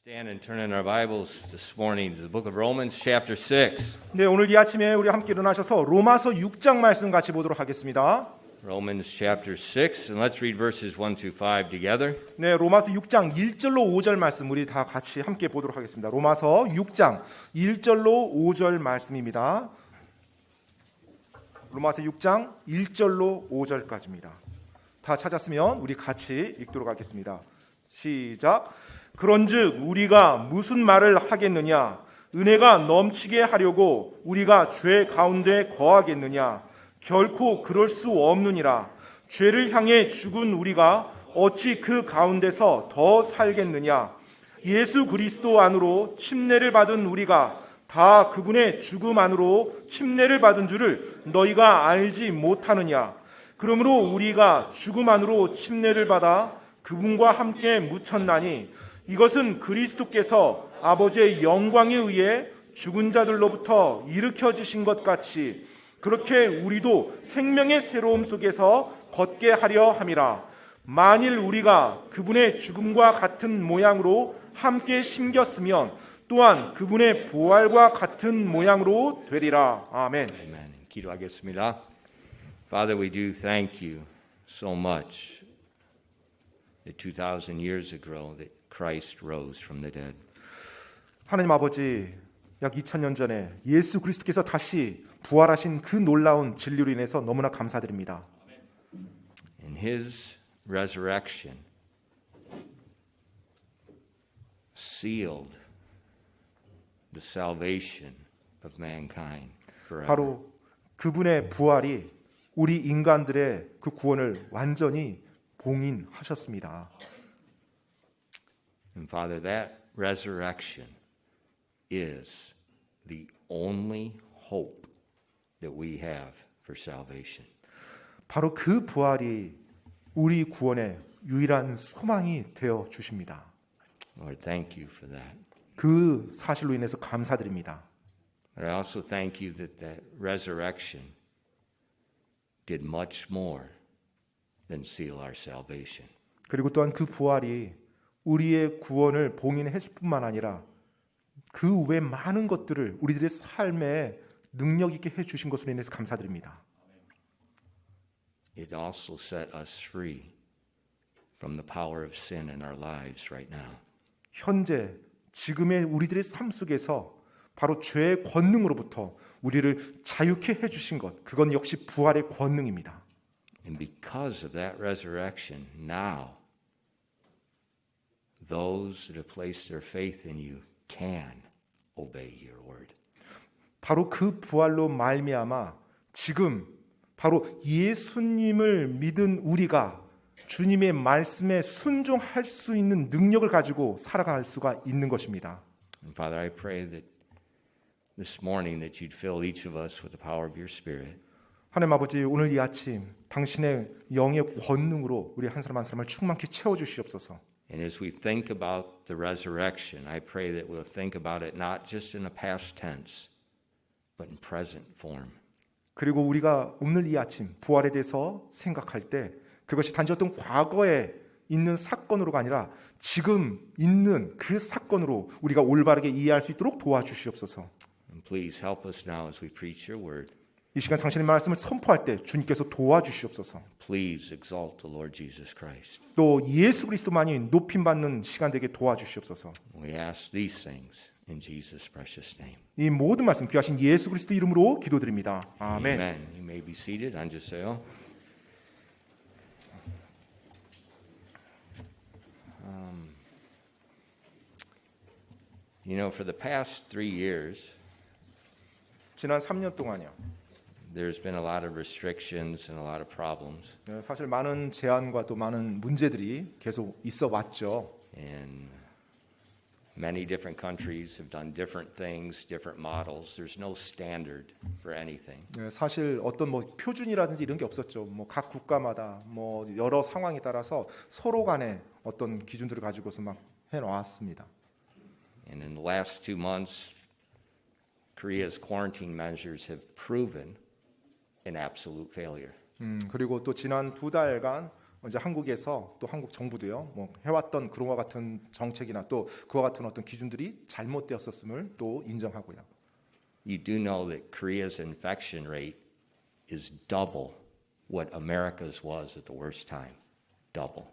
Stand and turn in our Bibles this morning to the book of Romans chapter 6. 네, 오늘 이 아침에 우리 함께 일어나셔서 로마서 6장 말씀 같이 보도록 하겠습니다. Romans chapter 6, and let's read verses 1 to 5 together. 네, 로마서 6장 1절로 5절 말씀 우리 다 같이 함께 보도록 하겠습니다. 로마서 6장 1절로 5절 말씀입니다. 로마서 6장 1절로 5절까지입니다. 다 찾았으면 우리 같이 읽도록 하겠습니다. 시작. 그런즉 우리가 무슨 말을 하겠느냐? 은혜가 넘치게 하려고 우리가 죄 가운데 거하겠느냐? 결코 그럴 수 없느니라. 죄를 향해 죽은 우리가 어찌 그 가운데서 더 살겠느냐? 예수 그리스도 안으로 침례를 받은 우리가 다 그분의 죽음 안으로 침례를 받은 줄을 너희가 알지 못하느냐? 그러므로 우리가 죽음 안으로 침례를 받아 그분과 함께 묻혔나니 이것은 그리스도께서 아버지의 영광에 의해 죽은 자들로부터 일으켜지신 것 같이 그렇게 우리도 생명의 새로움 속에서 걷게 하려 함이라. 만일 우리가 그분의 죽음과 같은 모양으로 함께 심겼으면 또한 그분의 부활과 같은 모양으로 되리라. 아멘. Amen. 기도하겠습니다. Father, we do thank you so much that 2,000 years ago that Christ rose from the dead. 하나님 아버지, 약 2000년 전에 예수 그리스도께서 다시 부활하신 그 놀라운 진리로 인해서 너무나 감사드립니다. In his resurrection sealed the salvation of mankind forever. 바로 그분의 부활이 우리 인간들의 그 구원을 완전히 봉인하셨습니다. And Father, that resurrection is the only hope that we have for salvation. 바로 그 부활이 우리 구원의 유일한 소망이 되어 주십니다. Lord, thank you for that. 그 사실로 인해서 감사드립니다. But I also thank you that that resurrection did much more than seal our salvation. 그리고 또한 그 부활이 우리의 구원을 봉인했을 뿐만 아니라 그 외 많은 것들을 우리들의 삶에 능력 있게 해 주신 것으로 인해서 감사드립니다. It also set us free from the power of sin in our lives right now. 현재 지금의 우리들의 삶 속에서 바로 죄의 권능으로부터 우리를 자유케 해 주신 것, 그건 역시 부활의 권능입니다. And because of that resurrection, now those that have placed their faith in you can obey your word. 바로 그 부활로 말미암아 지금 바로 예수님을 믿은 우리가 주님의 말씀에 순종할 수 있는 능력을 가지고 살아갈 수가 있는 것입니다. And Father, I pray that this morning that you'd fill each of us with the power of your Spirit. 하나님 아버지, 오늘 이 아침 당신의 영의 권능으로 우리 한 사람 한 사람을 충만히 채워 주시옵소서. And as we think about the resurrection, I pray that we'll think about it not just in a past tense, but in present form. 그리고 우리가 오늘 이 아침 부활에 대해서 생각할 때 그것이 단지 어떤 과거에 있는 사건으로가 아니라 지금 있는 그 사건으로 우리가 올바르게 이해할 수 있도록 도와주시옵소서. And please help us now as we preach your word. 이 시간 당신의 말씀을 선포할 때 주님께서 도와주시옵소서. Please exalt the Lord Jesus Christ. 또 예수 그리스도만이 높임받는 시간 되게 도와주시옵소서. We ask these things in Jesus' precious name. 이 모든 말씀 귀하신 예수 그리스도 이름으로 기도드립니다. 아멘. Amen. You may be seated. 앉으세요. You know, for the past 3 years, 지난 3년 동안요. there's been a lot of restrictions and a lot of problems. 사실 많은 제한과 또 많은 문제들이 계속 있어 왔죠. And many different countries have done different things, different models. There's no standard for anything. 사실 어떤 뭐 표준이라든지 이런 게 없었죠. 뭐 각 국가마다 뭐 여러 상황에 따라서 서로 간에 어떤 기준들을 가지고서 막 해놓았습니다. And in the last 2 months, Korea's quarantine measures have proven an absolute failure. 그리고 또 지난 2달간 이제 한국에서 또 한국 정부도요, 뭐 해왔던 그와 같은 정책이나 또 그와 같은 어떤 기준들이 잘못되었었음을 또 인정하고요. You do know that Korea's infection rate is double what America's was at the worst time. Double.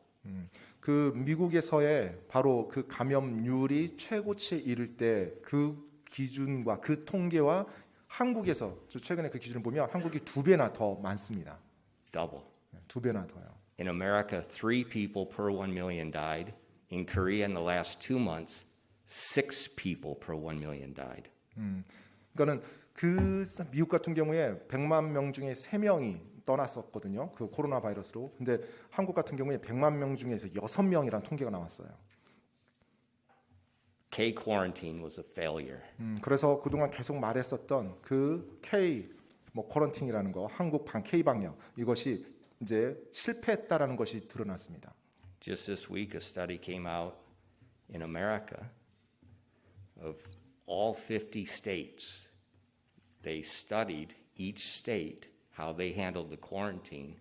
그 미국에서의 바로 그 감염률이 최고치에 이를 때 그 기준과 그 통계와 한국에서 최근에 그 기준을 보면 한국이 2배나 더 많습니다. Double. 2배나 더요. In America, 3 people per 1 million died. In Korea, in the last 2 months, 6 people per 1 million died. 그러니까는 그 미국 같은 경우에 100만 명 중에 3명이 떠났었거든요. 그 코로나 바이러스로. 근데 한국 같은 경우에 100만 명 중에서 6명이라는 통계가 나왔어요. K quarantine was a failure. 그래서 그동안 계속 말했었던 그 K 뭐 쿼런틴이라는 거, 한국 K 방역 이것이 이제 실패했다라는 것이 드러났습니다. Just this week, a study came out in America of all 50 states. They studied each state, how they handled the quarantine,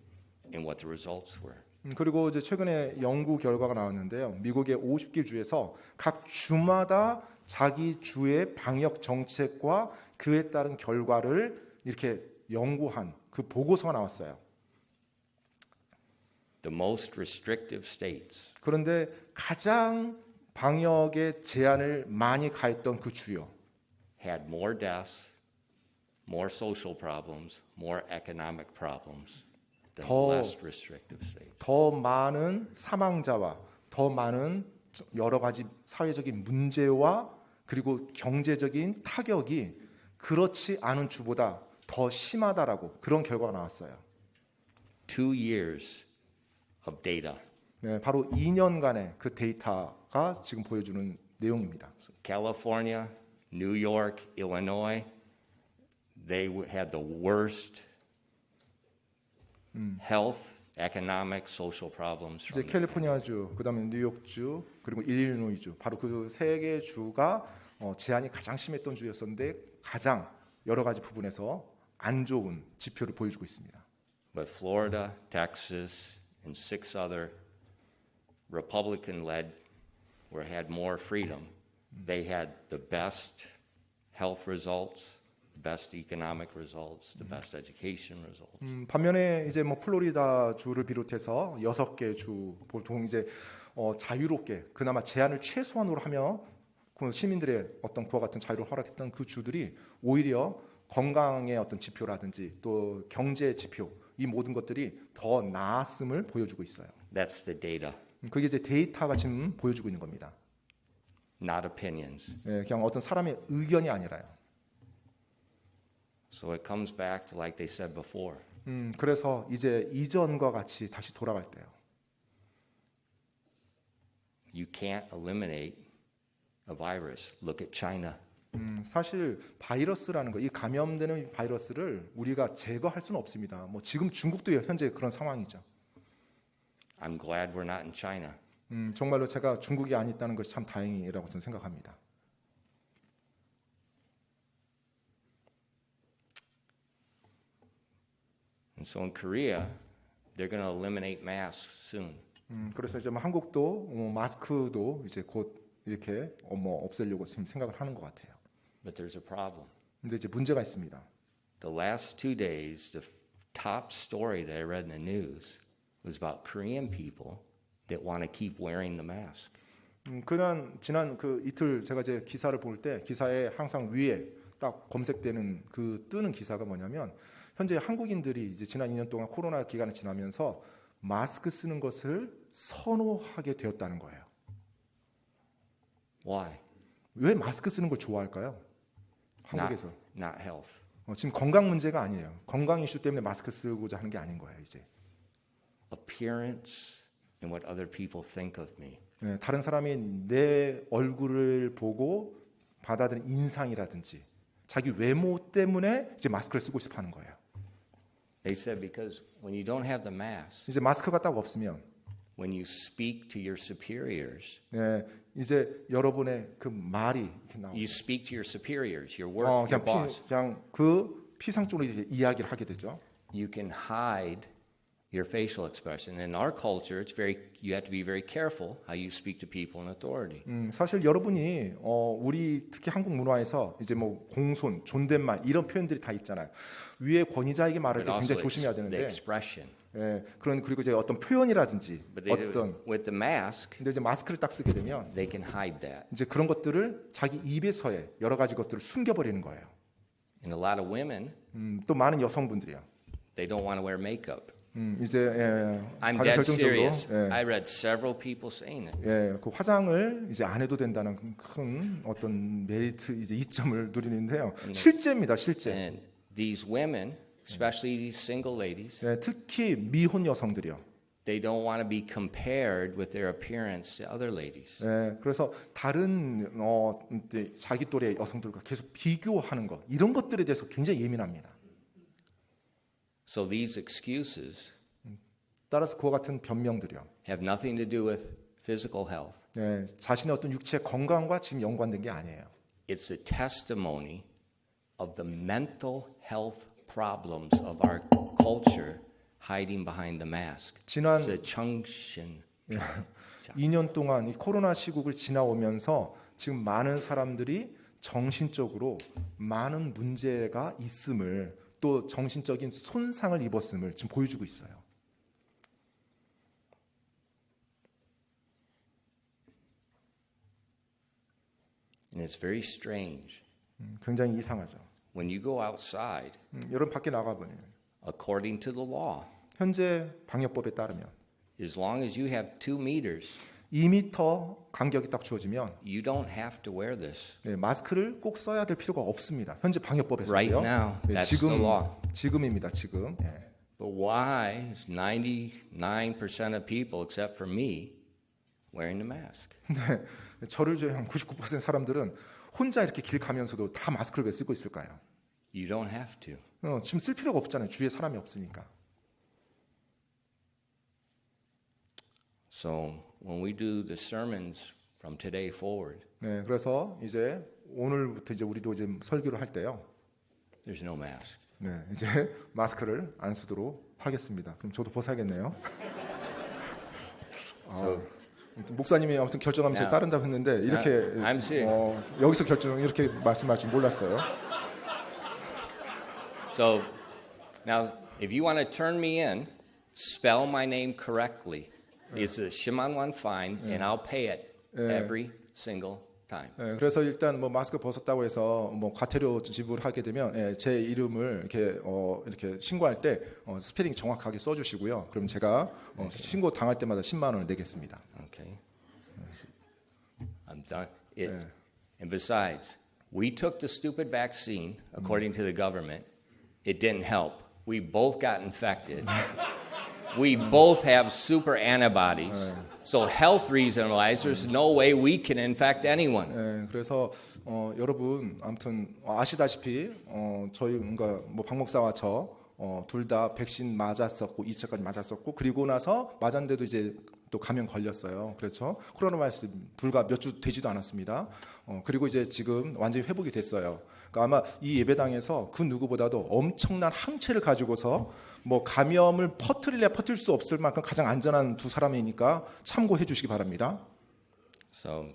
and what the results were. 그리고 이제 최근에 연구 결과가 나왔는데요. 미국의 50개 주에서 각 주마다 자기 주의 방역 정책과 그에 따른 결과를 이렇게 연구한 그 보고서가 나왔어요. The most restrictive states 그런데 가장 방역에 제한을 많이 가했던 그 주요 had more deaths, more social problems, more economic problems than the 더- less restrictive states. 더 많은 사망자와 더 많은 여러 가지 사회적인 문제와 그리고 경제적인 타격이 그렇지 않은 주보다 더 심하다라고 그런 결과가 나왔어요. 2 years of data. 네, 바로 2년간의 그 데이터가 지금 보여주는 내용입니다. California, New York, Illinois, they had the worst health, economic, social problems. 이제 From the 캘리포니아주, 그다음에 뉴욕주, 그리고 일리노이주, 바로 그 세 개 주가 제한이 가장 심했던 주였었는데 가장 여러 가지 부분에서 안 좋은 지표를 보여주고 있습니다. But Florida, Texas, and 6 other Republican-led, where had more freedom, they had the best health results, the best economic results, the best education results. 반면에 이제 뭐 플로리다 주를 비롯해서 6개 주 보통 이제 자유롭게 그나마 제한을 최소한으로 하며 그 시민들의 어떤 그와 같은 자유를 허락했던 그 주들이 오히려 건강의 어떤 지표라든지 또 경제 지표 이 모든 것들이 더 나았음을 보여주고 있어요. That's the data, 그게 이제 데이터가 지금 보여주고 있는 겁니다. not opinions. 예, 그냥 어떤 사람의 의견이 아니라요. So it comes back to like they said before. 그래서 이제 이전과 같이 다시 돌아갈 때요. You can't eliminate a virus. Look at China. 사실 바이러스라는 거, 이 감염되는 바이러스를 우리가 제거할 수는 없습니다. 뭐 지금 중국도 현재 그런 상황이죠. I'm glad we're not in China. 정말로 제가 중국이 안 있다는 것이 참 다행이라고 저는 생각합니다. And so in Korea, they're going to eliminate masks soon. 그래서 이제 뭐 한국도 마스크도 이제 곧 이렇게 없애려고 지금 생각을 하는 것 같아요. But there's a problem. 근데 이제 문제가 있습니다. The last 2 days, the top story that I read in the news was about Korean people that want to keep wearing the mask. 지난 그 이틀 제가 이제 기사를 볼 때 기사에 항상 위에 딱 검색되는 그 뜨는 기사가 뭐냐면 현재 한국인들이 이제 지난 2년 동안 코로나 기간을 지나면서 마스크 쓰는 것을 선호하게 되었다는 거예요. Why? 왜 마스크 쓰는 걸 좋아할까요? 한국에서. Not health. 지금 건강 문제가 아니에요. 건강 이슈 때문에 마스크 쓰고자 하는 게 아닌 거예요, 이제. Appearance and what other people think of me. 네, 다른 사람이 내 얼굴을 보고 받아들인 인상이라든지 자기 외모 때문에 이제 마스크를 쓰고 싶어 하는 거예요. They said because when you don't have the mask, 이제 마스크가 딱 없으면 when you speak to your superiors, 네, 이제 여러분의 그 말이 이렇게 나오고 you speak to your superiors, your work, your boss. 그냥 그 피상적으로 이제 이야기를 하게 되죠. You can hide your facial expression. In our culture, you have to be very careful how you speak to people in authority. 사실 여러분이 우리 특히 한국 문화에서 이제 뭐 공손, 존댓말 이런 표현들이 다 있잖아요. 위에 권위자에게 말할 때 But 굉장히 also 조심해야 the 되는데, expression. 예, 그리고 이제 어떤 표현이라든지 But with the mask, 근데 이제 마스크를 딱 쓰게 되면 they can hide that. 이제 그런 것들을 자기 입에서의 여러 가지 것들을 숨겨버리는 거예요. And a lot of women, 또 많은 여성분들이요. they don't want to wear makeup. 이제 I'm 가장 dead 결정적으로 serious. I read several people saying it. 그 화장을 이제 안 해도 된다는 큰 어떤 메리트 이제 이점을 누리는데요. 실제입니다, 실제. And these women, especially these single ladies, 특히 미혼 여성들이요. they don't want to be compared with their appearance to other ladies. 그래서 다른 이제 자기 또래 여성들과 계속 비교하는 것 이런 것들에 대해서 굉장히 예민합니다. So these excuses 따라서 그와 같은 변명들이요. have nothing to do with physical health. 자신의 어떤 육체 건강과 지금 연관된 게 아니에요. It's a testimony of the mental health problems of our culture hiding behind the mask. 지난 It's a 청신. 2년 동안 이 코로나 시국을 지나오면서 지금 많은 사람들이 정신적으로 많은 문제가 있음을 또 정신적인 손상을 입었음을 지금 보여주고 있어요. And it's very strange. 굉장히 이상하죠. When you go outside, 여러분 밖에 나가보니 according to the law, 현재 방역법에 따르면 as long as you have 2 meters, 2m 간격이 딱 주어지면 you don't have to wear this. 마스크를 꼭 써야 될 필요가 없습니다. 현재 방역법에서요. Right now, that's the law. 지금입니다. 지금. But why is 99% of people, except for me, wearing the mask? 근데 저를 제외한 99% 사람들은 혼자 이렇게 길 가면서도 다 마스크를 왜 쓰고 있을까요? You don't have to. 지금 쓸 필요가 없잖아요. 주위에 사람이 없으니까. So when we do the sermons from today forward, 그래서 이제 오늘부터 이제 우리도 이제 설교를 할 때요. there's no mask. 이제 마스크를 안 쓰도록 하겠습니다. 그럼 저도 벗어야겠네요. 목사님이 아무튼 결정하면 제가 따른다고 했는데 이렇게 I'm serious. 여기서 이렇게 말씀할 줄 몰랐어요. So now, if you want to turn me in, spell my name correctly. It's a Shimanwan fine, and I'll pay it every single time. 그래서 일단 뭐 마스크 벗었다고 해서 뭐 과태료 지불하게 되면 제 이름을 이렇게 신고할 때 스페링 정확하게 써주시고요. 그럼 제가 신고 당할 때마다 10만 원을 내겠습니다. Okay. I'm done. And besides, we took the stupid vaccine according to the government. It didn't help. We both got infected. We both have super antibodies. So health reason-wise, there's no way we can infect anyone. 그래서 여러분 아무튼 아시다시피 저희가 뭐 박 목사와 저 둘 다 백신 맞았었고 2차까지 맞았었고 그리고 나서 맞았는데도 이제 또 감염 걸렸어요. 그렇죠? 코로나 바이러스 불과 몇 주 되지도 않았습니다. 그리고 이제 지금 완전히 회복이 됐어요. 그러니까 아마 이 예배당에서 그 누구보다도 엄청난 항체를 가지고서 뭐 감염을 퍼뜨릴 수 없을 만큼 가장 안전한 두 사람이니까 참고해 주시기 바랍니다. So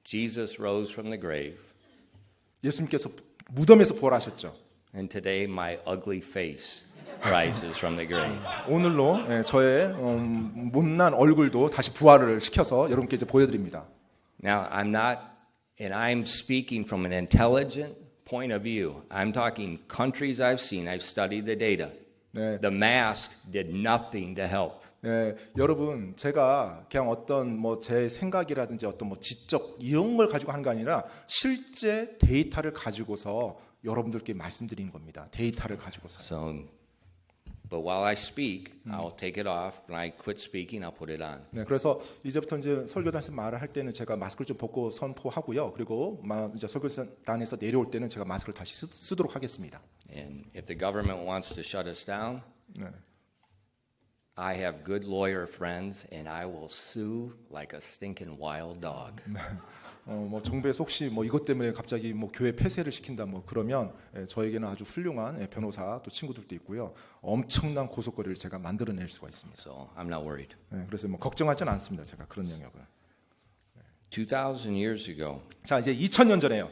Jesus rose from the grave. 예수님께서 무덤에서 부활하셨죠. And today my ugly face rises from the grave. 오늘로 저의 못난 얼굴도 다시 부활을 시켜서 여러분께 이제 보여드립니다. Now I'm speaking from an intelligent point of view. I'm talking countries I've seen. I've studied the data. The mask did nothing to help. 여러분 제가 그냥 어떤 뭐 제 생각이라든지 어떤 뭐 지적 이런 걸 가지고 하는 게 아니라 실제 데이터를 가지고서 여러분들께 말씀드린 겁니다. 데이터를 가지고서. So, but while I speak, I'll take it off. When I quit speaking, I'll put it on. 그래서 이제부터 이제 설교단에서 말을 할 때는 제가 마스크를 좀 벗고 선포하고요. 그리고 이제 설교단에서 내려올 때는 제가 마스크를 다시 쓰도록 하겠습니다. And if the government wants to shut us down, I have good lawyer friends, and I will sue like a stinking wild dog. 뭐 정부에서 혹시 뭐 이것 때문에 갑자기 뭐 교회 폐쇄를 시킨다 뭐 그러면 저에게는 아주 훌륭한 변호사 또 친구들도 있고요. 엄청난 고소거리를 제가 만들어낼 수가 있습니다. So I'm not worried. 그래서 뭐 걱정하지는 않습니다. 제가 그런 영역을. 2,000 years ago, 자, 이제 2000년 전에요.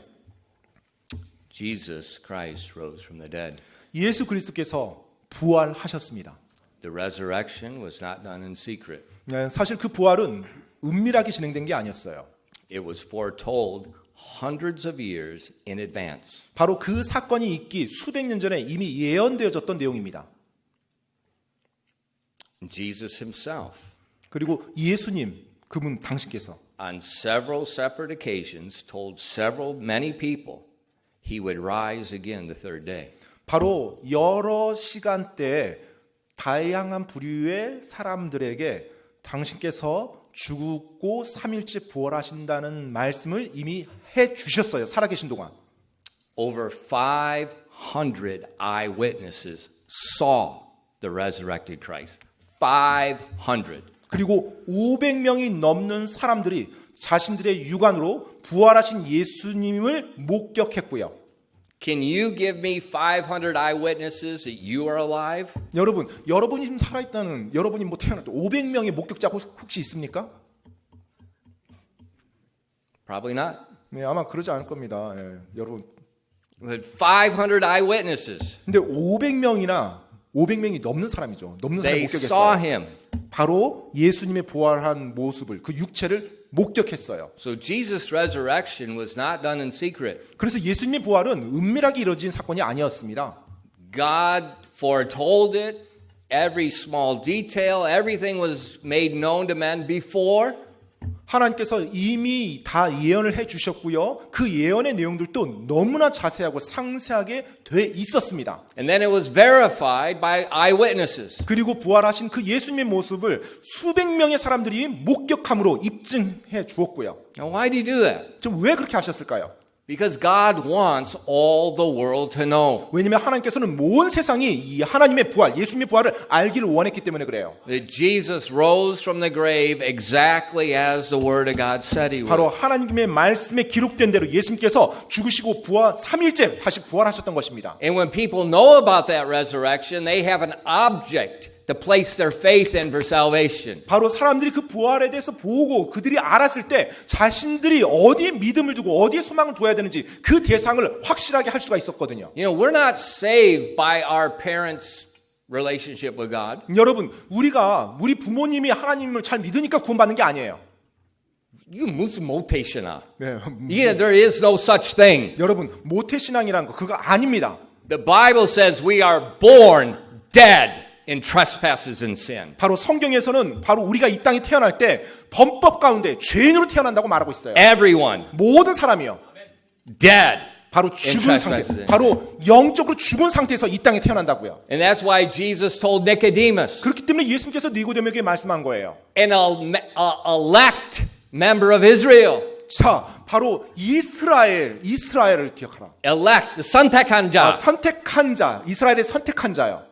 Jesus Christ rose from the dead. 예수 그리스도께서 부활하셨습니다. The resurrection was not done in secret. 사실 그 부활은 은밀하게 진행된 게 아니었어요. It was foretold hundreds of years in advance. 바로 그 사건이 있기 수백 년 전에 이미 예언되어졌던 내용입니다. Jesus himself, 그리고 예수님, 그분 당신께서 on several separate occasions, told many people he would rise again the third day. 바로 여러 시간대에 다양한 부류의 사람들에게 당신께서 죽고 3일째 부활하신다는 말씀을 이미 해 주셨어요. 살아계신 동안. Over 500 eyewitnesses saw the resurrected Christ. 500. 그리고 500명이 넘는 사람들이 자신들의 육안으로 부활하신 예수님을 목격했고요. Can you give me 500 eyewitnesses that you are alive? 여러분이 지금 살아있다는, 여러분이 뭐 태어날 때 500명의 목격자가 혹시 있습니까? Probably not. 네, 아마 그러지 않을 겁니다. 여러분. But 500 eyewitnesses. 근데 500명이 넘는 사람이죠. 넘는 사람이 They saw 목격했어요. him. 바로 예수님의 부활한 모습을, 그 육체를 목격했어요. So Jesus' resurrection was not done in secret. 그래서 예수님의 부활은 은밀하게 이루어진 사건이 아니었습니다. God foretold it. Every small detail, everything was made known to men before. 하나님께서 이미 다 예언을 해 주셨고요. 그 예언의 내용들도 너무나 자세하고 상세하게 돼 있었습니다. And then it was verified by eyewitnesses. 그리고 부활하신 그 예수님의 모습을 수백 명의 사람들이 목격함으로 입증해 주었고요. Now why did he do that? 좀 왜 그렇게 하셨을까요? Because God wants all the world to know. 왜냐하면 하나님께서는 온 세상이 이 하나님의 부활, 예수님의 부활을 알기를 원했기 때문에 그래요. That Jesus rose from the grave exactly as the Word of God said he would. 바로 하나님의 말씀에 기록된 대로 예수님께서 죽으시고 부활 3일째 다시 부활하셨던 것입니다. And when people know about that resurrection, they have an object to place their faith in for salvation. 바로 사람들이 그 부활에 대해서 보고 그들이 알았을 때 자신들이 어디에 믿음을 두고 어디에 소망을 둬야 되는지 그 대상을 확실하게 할 수가 있었거든요. You know, we're not saved by our parents' relationship with God. 여러분, 우리 부모님이 하나님을 잘 믿으니까 구원받는 게 아니에요. 이거 무슨 모태신앙? 네. Yeah, there is no such thing. 여러분, 모태신앙이라는 거 그거 아닙니다. The Bible says we are born dead in trespasses and sin. 바로 성경에서는 바로 우리가 이 땅에 태어날 때 범법 가운데 죄인으로 태어난다고 말하고 있어요. Everyone 모든 사람이요. dead. 바로 죽은 상태, 바로 영적으로 죽은 상태에서 이 땅에 태어난다고요. And that's why Jesus told Nicodemus, 그렇기 때문에 예수님께서 니고데모에게 말씀한 거예요. an elect member of Israel. 자, 바로 이스라엘을 기억하라. Elect, 선택한 자. 선택한 자, 이스라엘의 선택한 자요.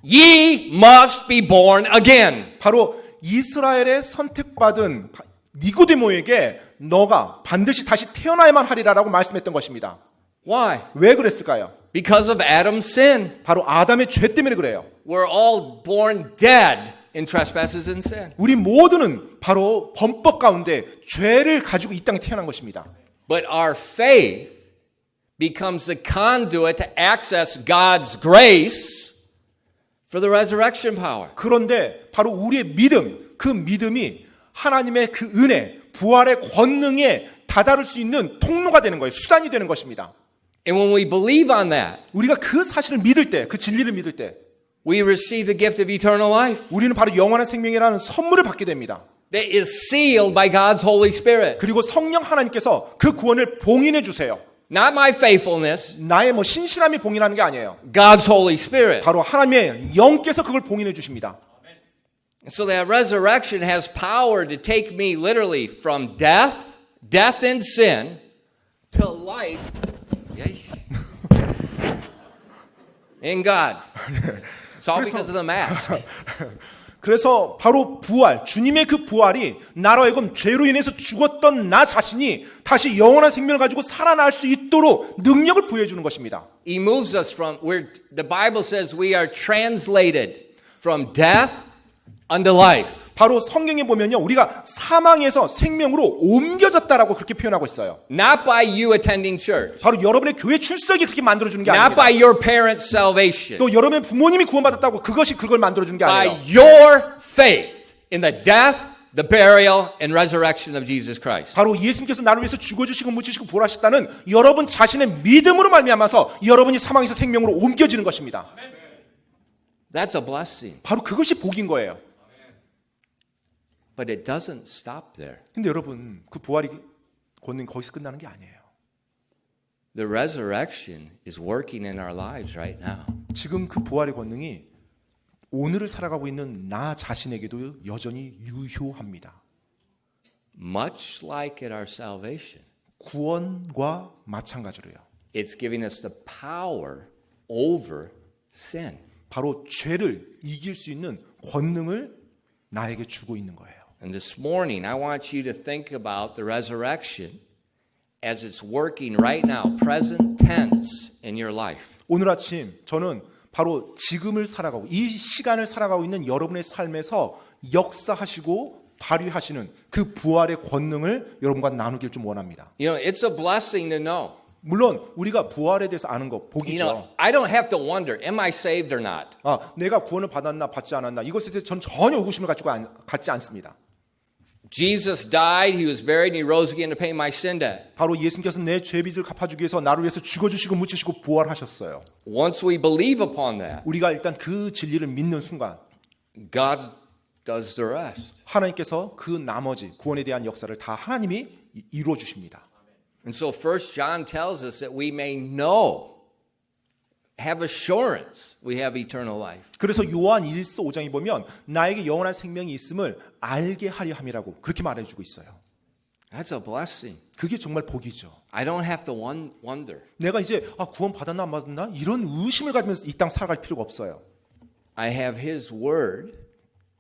Ye must be born again. 바로 이스라엘의 선택받은 니고데모에게 너가 반드시 다시 태어나야만 하리라라고 말씀했던 것입니다. Why? 왜 그랬을까요? Because of Adam's sin. 바로 아담의 죄 때문에 그래요. We're all born dead in trespasses and sin. 우리 모두는 바로 범법 가운데 죄를 가지고 이 땅에 태어난 것입니다. But our faith becomes the conduit to access God's grace for the resurrection power. 그런데 바로 우리의 믿음, 그 믿음이 하나님의 그 은혜, 부활의 권능에 다다를 수 있는 통로가 되는 거예요. 수단이 되는 것입니다. And when we believe on that, 우리가 그 사실을 믿을 때, 그 진리를 믿을 때 we receive the gift of eternal life 우리는 바로 영원한 생명이라는 선물을 받게 됩니다. that is sealed by God's Holy Spirit. 그리고 성령 하나님께서 그 구원을 봉인해 주세요. Not my faithfulness, 나의 신실함이 봉인하는 게 아니에요. God's Holy Spirit. 바로 하나님의 영께서 그걸 봉인해 주십니다. So that resurrection has power to take me literally from death and sin, to life in God. It's all because of the mask. 그래서 바로 부활, 주님의 그 부활이 나로 하여금 죄로 인해서 죽었던 나 자신이 다시 영원한 생명을 가지고 살아날 수 있도록 능력을 부여해 주는 것입니다. He moves us from where the Bible says we are translated from death unto life. 바로 성경에 보면요, 우리가 사망에서 생명으로 옮겨졌다라고 그렇게 표현하고 있어요. Not by you attending church. 바로 여러분의 교회 출석이 그렇게 만들어주는 게 Not 아닙니다. by your parents' salvation. 또 여러분의 부모님이 구원받았다고 그것이 그걸 만들어주는 게 By 아니에요. your faith in the death, the burial, and resurrection of Jesus Christ. 바로 예수님께서 나를 위해서 죽어주시고 묻히시고 부활하셨다는 여러분 자신의 믿음으로 말미암아서 여러분이 사망에서 생명으로 옮겨지는 것입니다. That's a blessing. 바로 그것이 복인 거예요. But it doesn't stop there. 근데 여러분, 그 부활이 권능이 거기서 끝나는 게 아니에요. The resurrection is working in our lives right now. 지금 그 부활의 권능이 오늘을 살아가고 있는 나 자신에게도 여전히 유효합니다. Much like at our salvation. 구원과 마찬가지로요. It's giving us the power over sin. 바로 죄를 이길 수 있는 권능을 나에게 주고 있는 거예요. And this morning, I want you to think about the resurrection as it's working right now, present tense in your life. 오늘 아침 저는 바로 지금을 살아가고 이 시간을 살아가고 있는 여러분의 삶에서 역사하시고 발휘하시는 그 부활의 권능을 여러분과 나누길 좀 원합니다. You know, it's a blessing to know. 물론 우리가 부활에 대해서 아는 거 You 복이죠. know, I don't have to wonder, am I saved or not? 내가 구원을 받았나 받지 않았나 이것에 대해서 전 전혀 의구심을 갖지 않습니다. Jesus died, he was buried, and he rose again to pay my sin debt. 바로 예수님께서 내 죄빚을 갚아주기 위해서 나를 위해서 죽어주시고 묻히시고 부활하셨어요. Once we believe upon that, 우리가 일단 그 진리를 믿는 순간 God does the rest. 하나님께서 그 나머지 구원에 대한 역사를 다 하나님이 이루어 주십니다. And so 1 John tells us that we may know, have assurance we have eternal life. 그래서 요한 1서 5장에 보면 나에게 영원한 생명이 있음을 알게 하려 함이라고 그렇게 말해주고 있어요. That's a blessing. 그게 정말 복이죠. I don't have to wonder. 내가 이제 구원 받았나 안 받았나 이런 의심을 가지면서 이 땅 살아갈 필요가 없어요. I have his word.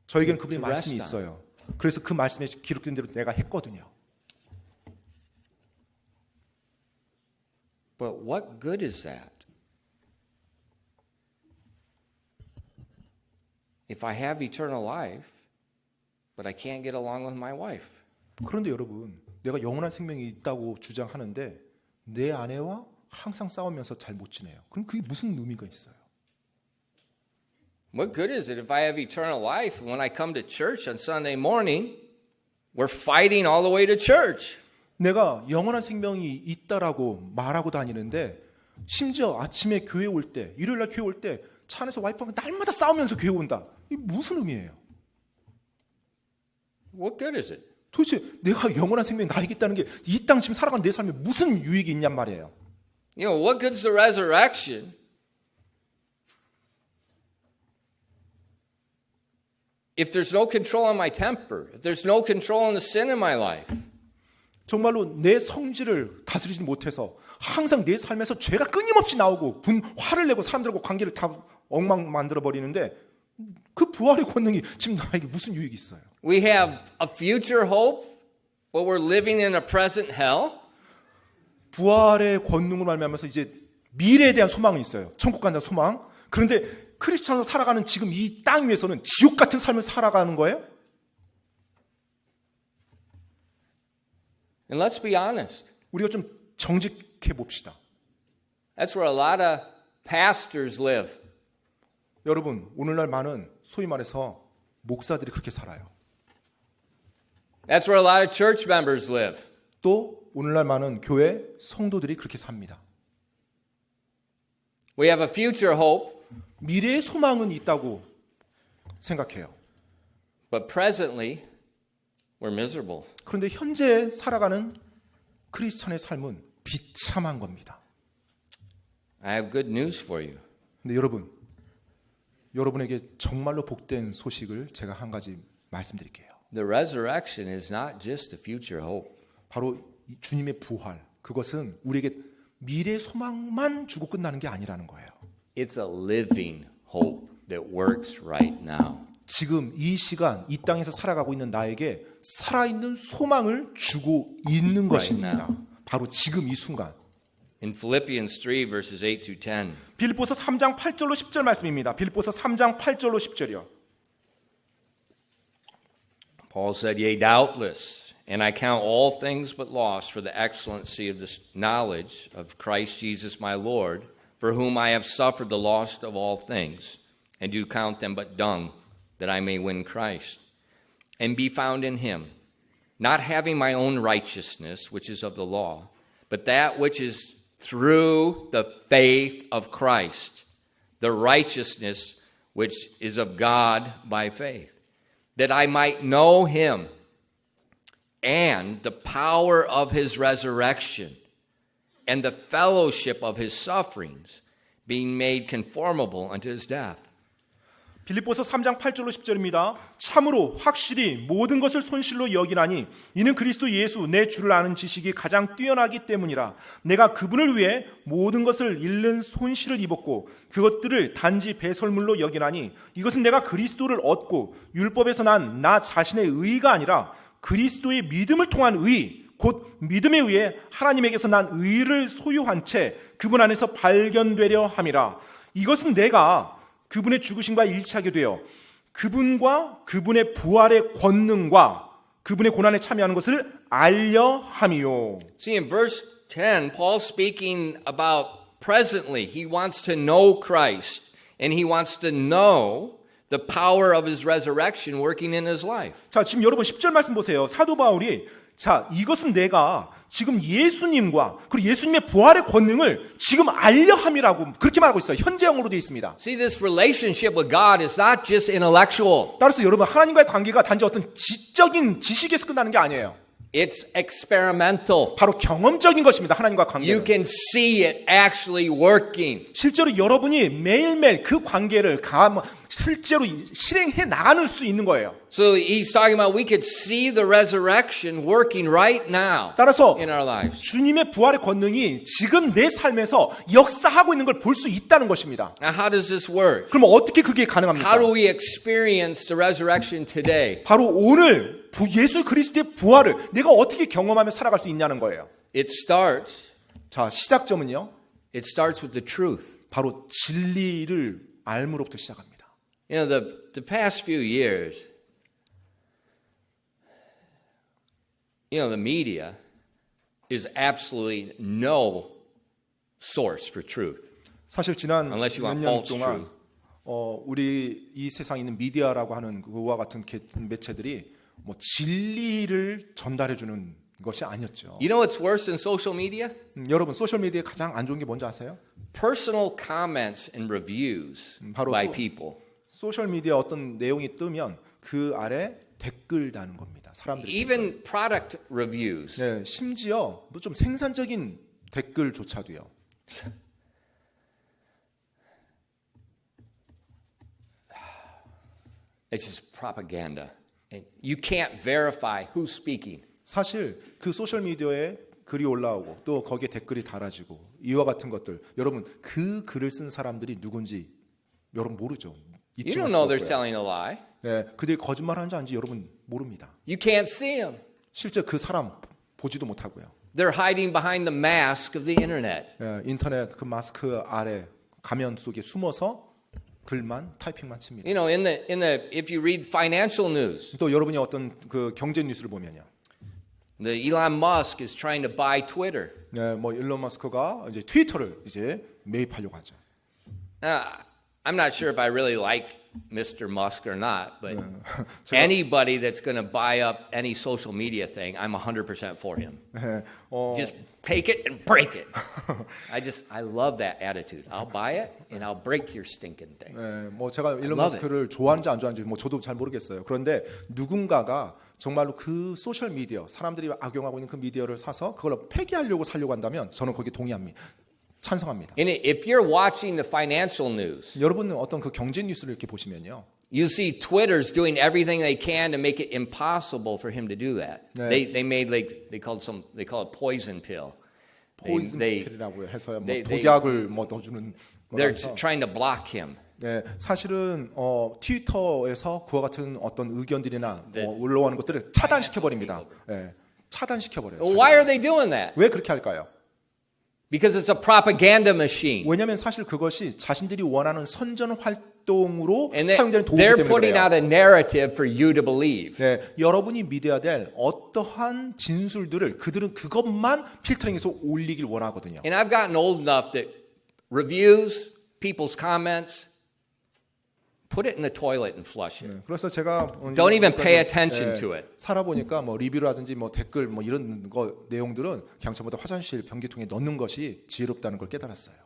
저에게는 그분의 to 말씀이 rest on. 있어요. 그래서 그 말씀에 기록된 대로 내가 했거든요. But what good is that? If I have eternal life, but I can't get along with my wife. 그런데 여러분, 내가 영원한 생명이 있다고 주장하는데 내 아내와 항상 싸우면서 잘 못 지내요. 그럼 그게 무슨 의미가 있어요? What good is it if I have eternal life and when I come to church on Sunday morning, we're fighting all the way to church? 내가 영원한 생명이 있다라고 말하고 다니는데 심지어 아침에 교회 올 때, 일요일 날 교회 올 때 차 안에서 와이프랑 날마다 싸우면서 교회 온다. 이게 무슨 의미예요? What good is it? 도대체 내가 영원한 생명이 나에게 있다는 게 이 땅 지금 살아가는 내 삶에 무슨 유익이 있냔 말이에요. You know, what good is the resurrection if there's no control on my temper, if there's no control on the sin in my life? 정말로 내 성질을 다스리지 못해서 항상 내 삶에서 죄가 끊임없이 나오고 화를 내고 사람들하고 관계를 다 엉망 만들어 버리는데 그 부활의 권능이 지금 나에게 무슨 유익이 있어요? We have a future hope, but we're living in a present hell. 부활의 권능으로 말미암아서 이제 미래에 대한 소망은 있어요. 천국 간다는 소망. 그런데 크리스천으로 살아가는 지금 이 땅 위에서는 지옥 같은 삶을 살아가는 거예요? And let's be honest. 우리가 좀 정직해 봅시다. That's where a lot of pastors live. 여러분, 오늘날 많은 소위 말해서 목사들이 그렇게 살아요. That's where a lot of church members live. 또 오늘날 많은 교회 성도들이 그렇게 삽니다. We have a future hope, 미래의 소망은 있다고 생각해요. but presently we're miserable. 그런데 현재 살아가는 크리스천의 삶은 비참한 겁니다. I have good news for you. 근데 여러분에게 정말로 복된 소식을 제가 한 가지 말씀드릴게요. The resurrection is not just a future hope. 바로 주님의 부활, 그것은 우리에게 미래 소망만 주고 끝나는 게 아니라는 거예요. It's a living hope that works right now. 지금 이 시간 이 땅에서 살아가고 있는 나에게 살아있는 소망을 주고 있는 것입니다. 바로 지금 이 순간. In Philippians 3, verses 8 through 10, 빌립보서 3장 8절로 10절 말씀입니다. 빌립보서 3장 8절로 10절이요. Paul said, Yea, doubtless, and I count all things but loss for the excellency of this knowledge of Christ Jesus my Lord, for whom I have suffered the loss of all things, and do count them but dung, that I may win Christ, and be found in him, not having my own righteousness, which is of the law, but that which is through the faith of Christ, the righteousness which is of God by faith, that I might know him and the power of his resurrection and the fellowship of his sufferings, being made conformable unto his death. 빌립보서 3장 8절로 10절입니다. 참으로 확실히 모든 것을 손실로 여기나니 이는 그리스도 예수 내 주를 아는 지식이 가장 뛰어나기 때문이라. 내가 그분을 위해 모든 것을 잃는 손실을 입었고 그것들을 단지 배설물로 여기나니 이것은 내가 그리스도를 얻고 율법에서 난 나 자신의 의가 아니라 그리스도의 믿음을 통한 의, 곧 믿음에 의해 하나님에게서 난 의를 소유한 채 그분 안에서 발견되려 함이라. 이것은 내가 그분의 죽으심과 일치하게 되어 그분과 그분의 부활의 권능과 그분의 고난에 참여하는 것을 알려 함이요. See, in verse 10, Paul's speaking about presently. He wants to know Christ, and he wants to know the power of his resurrection working in his life. 자, 지금 여러분 10절 말씀 보세요. 사도 바울이 자, 이것은 내가 지금 예수님과 그리고 예수님의 부활의 권능을 지금 알려 함이라고 그렇게 말하고 있어요. 현재형으로 되어 있습니다. See, this relationship with God is not just intellectual. 따라서 여러분 하나님과의 관계가 단지 어떤 지적인 지식에서 끝나는 게 아니에요. It's experimental. 바로 경험적인 것입니다. 하나님과 You 관계는. can see it actually working. 실제로 여러분이 매일매일 그 관계를 실제로 실행해 나가는 수 있는 거예요. So he's talking about we could see the resurrection working right now 따라서 in our lives. 주님의 부활의 권능이 지금 내 삶에서 역사하고 있는 걸 볼 수 있다는 것입니다. Now, how does this work? 그럼 어떻게 그게 가능합니까? How do we experience the resurrection today? 바로 오늘 예수 그리스도의 부활을 내가 어떻게 경험하며 살아갈 수 있냐는 거예요. It starts 시작점은요. with the truth. 바로 진리를 알므로부터 시작합니다. You know, the past few years, you know, the media is absolutely no source for truth. 사실 지난 Unless you 몇 want 년 false 동안 truth. 우리 이 세상에 있는 미디어라고 하는 그와 같은 매체들이 뭐 진리를 전달해 주는 것이 아니었죠. You know what's worse than social media? 여러분 소셜 미디어에 가장 안 좋은 게 뭔지 아세요? Personal comments and reviews 바로 by people. 소셜 미디어 어떤 내용이 뜨면 그 아래 댓글 다는 겁니다. 사람들이. Even product reviews. 네, 심지어 뭐 좀 생산적인 댓글조차도요. It's just propaganda. And you can't verify who's speaking. 사실 그 소셜 미디어에 글이 올라오고 또 거기에 댓글이 달아지고 이와 같은 것들 여러분 그 글을 쓴 사람들이 누군지 여러분 모르죠. You don't know they're telling a lie. 네, 그들이 거짓말하는지 아닌지 여러분 모릅니다. You can't see them. 실제 그 사람 보지도 못하고요. They're hiding behind the mask of the internet. 네, 인터넷 그 마스크 아래 가면 속에 숨어서 글만 타이핑만 칩니다. You know, if you read financial news, 또 여러분이 어떤 그 경제 뉴스를 보면요. the Elon Musk is trying to buy Twitter. 네, 뭐 일론 머스크가 이제 트위터를 이제 매입하려고 하죠. Now, I'm not sure if I really like Mr. Musk or not, but anybody that's going to buy up any social media thing, I'm 100% for him. 네, Just take it and break it. I love that attitude. I'll buy it and I'll break your stinking thing. 네, 뭐 제가 일론 love 머스크를 좋아하는지 안 좋아하는지 뭐 저도 잘 모르겠어요. 그런데 누군가가 정말로 그 소셜 미디어 사람들이 악용하고 있는 그 미디어를 사서 그걸 폐기하려고 살려고 한다면 저는 거기에 동의합니다. 찬성합니다. And if you're watching the financial news, 여러분은 어떤 그 경제 뉴스를 이렇게 보시면요. you see Twitter's doing everything they can to make it impossible for him to do that. 네. They made they call it poison pill. 포이즌 필이라고 해서요. 뭐 they- 독약을 뭐 넣어주는 They're 거라서 trying to block him. 네, 사실은 트위터에서 그와 같은 어떤 의견들이나 네. 올라오는 것들을 차단시켜 버립니다. 네, 차단시켜 버려요. Why are they doing that? 왜 그렇게 할까요? Because it's a propaganda machine. 왜냐하면 사실 그것이 자신들이 원하는 선전 활동으로 And 사용되는 도구이기 they're 때문에 putting 그래요. out a narrative for you to believe. 네, 여러분이 믿어야 될 어떠한 진술들을 그들은 그것만 필터링해서 올리길 원하거든요. And I've gotten old enough that reviews, people's comments, put it in the toilet and flush it. 그래서 제가 Don't even pay attention to it. 살아보니까 뭐 리뷰라든지 뭐 댓글 뭐 이런 거 내용들은 그냥 전부 다 화장실 변기통에 넣는 것이 지혜롭다는 걸 깨달았어요.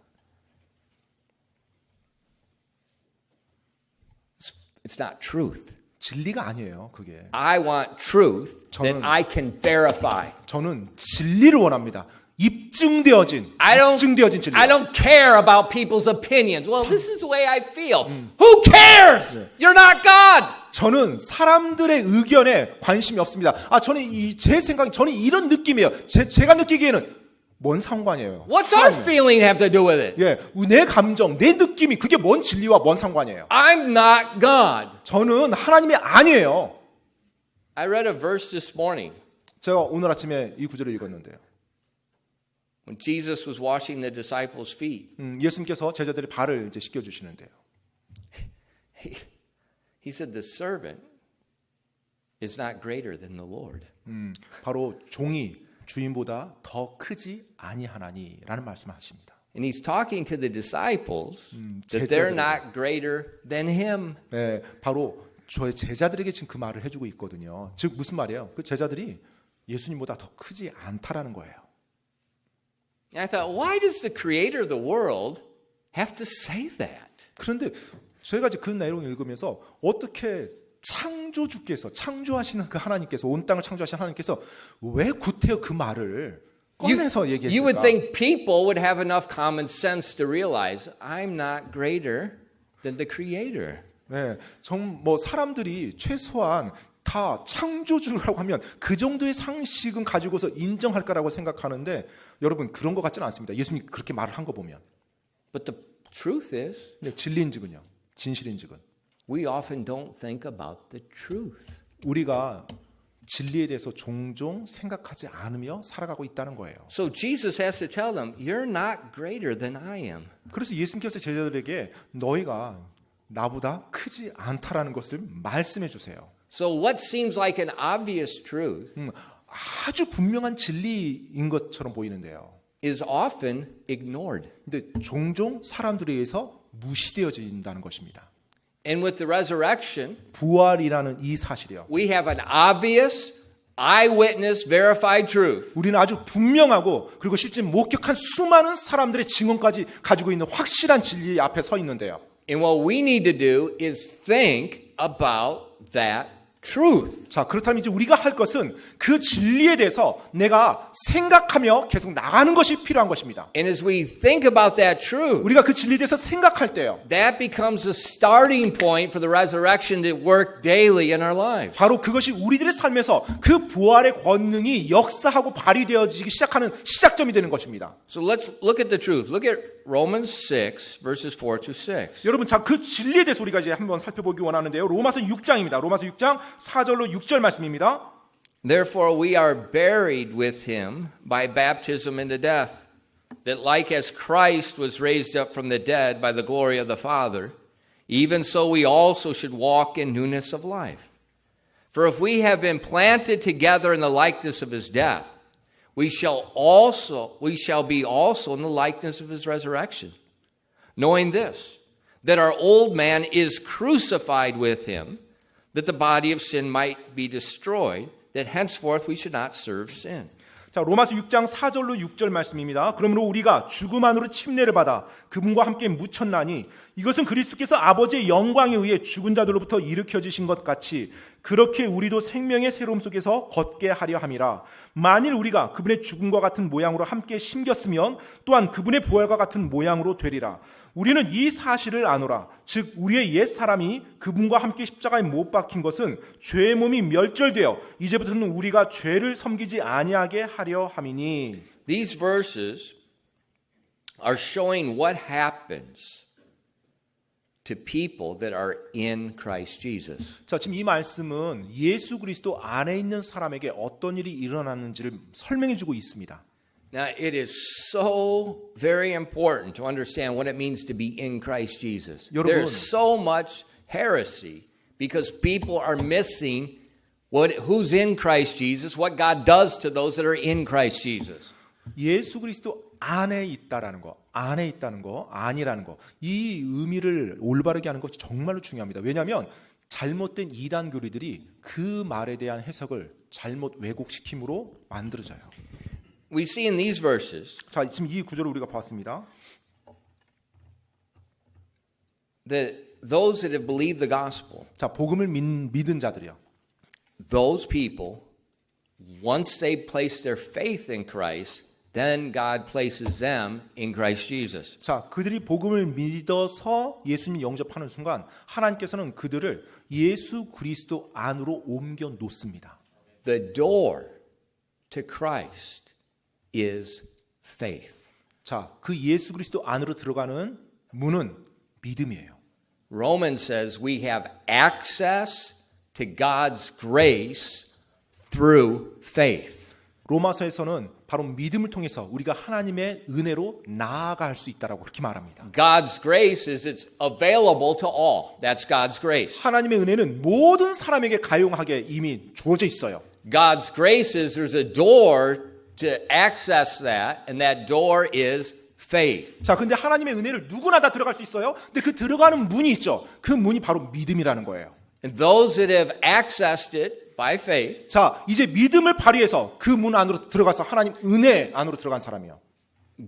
It's not truth. 진리가 아니에요, 그게. I want truth that 저는- I can verify. 저는 진리를 원합니다. 입증되어진 I 진리. don't care about people's opinions. Well, this is the way I feel. Who cares? You're not God. 저는 사람들의 의견에 관심이 없습니다. 저는 제 생각, 저는 이런 느낌이에요. 제가 느끼기에는 뭔 상관이에요? What's our feeling have to do with it? 예, 내 감정, 내 느낌이 그게 뭔 진리와 뭔 상관이에요? I'm not God. 저는 하나님이 아니에요. I read a verse this morning 제가 오늘 아침에 이 구절을 읽었는데요. when Jesus was washing the disciples' feet. 예수님께서 제자들의 발을 이제 씻겨 주시는데요. He said, the servant is not greater than the Lord. 바로 종이 주인보다 더 크지 아니하나니라는 말씀하십니다. And he's talking to the disciples that they're not greater than him. 네, 바로 저의 제자들에게 지금 그 말을 해주고 있거든요. 즉 무슨 말이에요? 그 제자들이 예수님보다 더 크지 않다라는 거예요. And I thought, why does the creator of the world have to say that? 그런데 저희가 이제 그 내용을 읽으면서 어떻게 창조하시는 그 하나님께서 온 땅을 창조하신 하나님께서 왜 구태여 그 말을 꺼내서 You would 얘기했을까? think people would have enough common sense to realize I'm not greater than the creator. 네, 뭐 사람들이 최소한 다 창조주라고 하면 그 정도의 상식은 가지고서 인정할 거라고 생각하는데 여러분 그런 것 같지는 않습니다. 예수님이 그렇게 말을 한 거 보면. But the truth is, 근데 진리인즉은요. 진실인즉은 we often don't think about the truth. 우리가 진리에 대해서 종종 생각하지 않으며 살아가고 있다는 거예요. So Jesus has to tell them, you're not greater than I am. 그래서 예수님께서 제자들에게 너희가 나보다 크지 않다라는 것을 말씀해 주세요. So what seems like an obvious truth 아주 분명한 진리인 것처럼 보이는데요. is often ignored. 근데 종종 사람들에 의해서 무시되어진다는 것입니다. And with the resurrection, 부활이라는 이 사실이요. we have an obvious, eyewitness, verified truth. 우리는 아주 분명하고 그리고 실제 목격한 수많은 사람들의 증언까지 가지고 있는 확실한 진리 앞에 서 있는데요. And what we need to do is think about that truth. 자, 그렇다면 이제 우리가 할 것은 그 진리에 대해서 내가 생각하며 계속 나가는 것이 필요한 것입니다. And as we think about that truth, 우리가 그 진리에 대해서 생각할 때요. that becomes a starting point for the resurrection to work daily in our lives. 바로 그것이 우리들의 삶에서 그 부활의 권능이 역사하고 발휘되어지기 시작하는 시작점이 되는 것입니다. So let's look at the truth. Look at Romans 6, verses 4 to 6. 여러분, 자, 그 진리에 대해서 우리가 이제 한번 살펴보기 원하는데요. 로마서 6장입니다. 로마서 6장 4절로 6절 말씀입니다. Therefore we are buried with him by baptism into death, that like as Christ was raised up from the dead by the glory of the Father, even so we also should walk in newness of life. For if we have been planted together in the likeness of his death, we shall be also in the likeness of his resurrection, knowing this, that our old man is crucified with him, that the body of sin might be destroyed, that henceforth we should not serve sin. 자, 로마서 6장 4절로 6절 말씀입니다. 그러므로 우리가 죽음 안으로 침례를 받아 그분과 함께 묻혔나니 이것은 그리스도께서 아버지의 영광에 의해 죽은 자들로부터 일으켜지신 것 같이 그렇게 우리도 생명의 새로움 속에서 걷게 하려 함이라. 만일 우리가 그분의 죽음과 같은 모양으로 함께 심겼으면 또한 그분의 부활과 같은 모양으로 되리라. 우리는 이 사실을 아노라. 즉 우리의 옛 사람이 그분과 함께 십자가에 못 박힌 것은 죄의 몸이 멸절되어 이제부터는 우리가 죄를 섬기지 아니하게 하려 함이니. These verses are showing what happens to people that are in Christ Jesus. 자, 지금 이 말씀은 예수 그리스도 안에 있는 사람에게 어떤 일이 일어나는지를 설명해 주고 있습니다. Now, it is so very important to understand what it means to be in Christ Jesus. 여러분, There's so much heresy because people are missing who's in Christ Jesus, what God does to those that are in Christ Jesus. 예수 그리스도 안에 있다라는 거, 안에 있다는 거, 아니라는 거, 이 의미를 올바르게 하는 것이 정말로 중요합니다. 왜냐하면 잘못된 이단 교리들이 그 말에 대한 해석을 잘못 왜곡시킴으로 만들어져요. We see in these verses 자, 지금 이 구절을 우리가 봤습니다. that those that have believed the gospel, 자, 복음을 믿은 자들이요. those people, once they place their faith in Christ, then God places them in Christ Jesus. 자, 그들이 복음을 믿어서 예수님 영접하는 순간 하나님께서는 그들을 예수 그리스도 안으로 옮겨 놓습니다. The door to Christ is faith. 자, 그 예수 그리스도 안으로 들어가는 문은 믿음이에요. Romans says we have access to God's grace through faith. 로마서에서는 바로 믿음을 통해서 우리가 하나님의 은혜로 나아갈 수 있다라고 그렇게 말합니다. God's grace is it's available to all. That's God's grace. 하나님의 은혜는 모든 사람에게 가용하게 이미 주어져 있어요. God's grace is there's a door to access that, and that door is faith. 자, 근데 하나님의 은혜를 누구나 다 들어갈 수 있어요. 근데 그 들어가는 문이 있죠. 그 문이 바로 믿음이라는 거예요. And those that have accessed it by faith, 자, 이제 믿음을 발휘해서 그 문 안으로 들어가서 하나님 은혜 안으로 들어간 사람이요.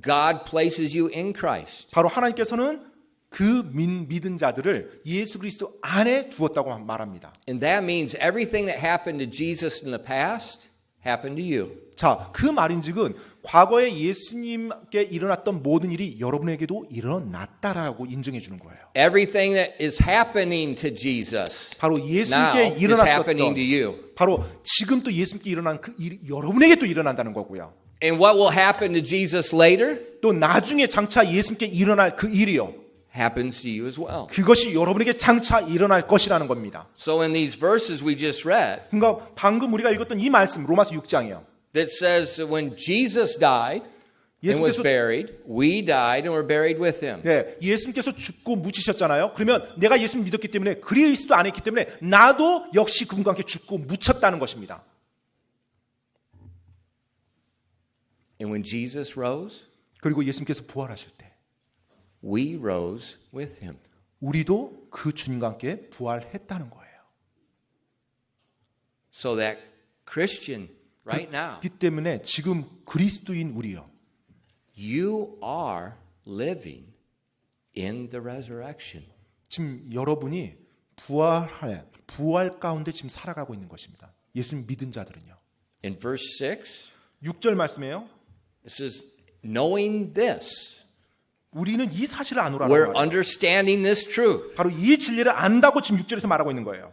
God places you in Christ. 바로 하나님께서는 그 믿은 자들을 예수 그리스도 안에 두었다고 말합니다. And that means everything that happened to Jesus in the past happened to you. 자, 그 말인즉은 과거에 예수님께 일어났던 모든 일이 여러분에게도 일어났다라고 인정해 주는 거예요. Everything that is happening to Jesus 바로 now 예수님께 is happening to 일어났었던 you. 바로 지금 또 예수님께 일어난 그 일이 여러분에게 또 일어난다는 거고요. And what will happen to Jesus later 또 나중에 장차 예수님께 일어날 그 일이요. happens to you as well. 그것이 여러분에게 장차 일어날 것이라는 겁니다. So in these verses we just read, 그러니까 방금 우리가 읽었던 이 말씀 로마서 6장이요. that says that when Jesus died and was buried, we died and were buried with him. 네, 예수님께서 죽고 묻히셨잖아요. 그러면 내가 예수님 믿었기 때문에 그리스도 안에 있기 때문에 나도 역시 그분과 함께 죽고 묻혔다는 것입니다. And when Jesus rose, 그리고 예수님께서 부활하실 때 we rose with him. 우리도 그 주님과 함께 부활했다는 거예요. So that Christian right now, 그렇기 때문에 지금 그리스도인 우리요. you are living in the resurrection. 지금 여러분이 부활 가운데 지금 살아가고 있는 것입니다. 예수님 믿은 자들은요. In verse 6, 6절 말씀이에요. it says, knowing this, 우리는 이 사실을 아노라는 we're 말이에요. understanding this truth. 바로 이 진리를 안다고 지금 6절에서 말하고 있는 거예요.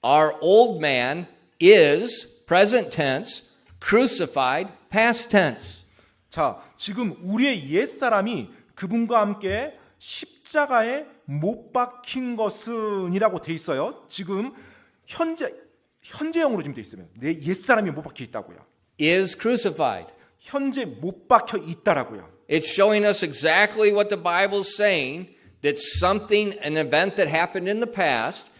Our old man is, present tense, crucified, past tense. 자, 지금 우리의 옛사람이 그분과 함께 십자가에 못 박힌 것은이라고 돼 있어요. 지금 현재형으로 지금 돼 있으면 내 옛사람이 못 박혀 있다고요. Is crucified. 현재 못 박혀 있다라고요. It's showing us exactly what the Bible's saying, that something, an event that happened in the past,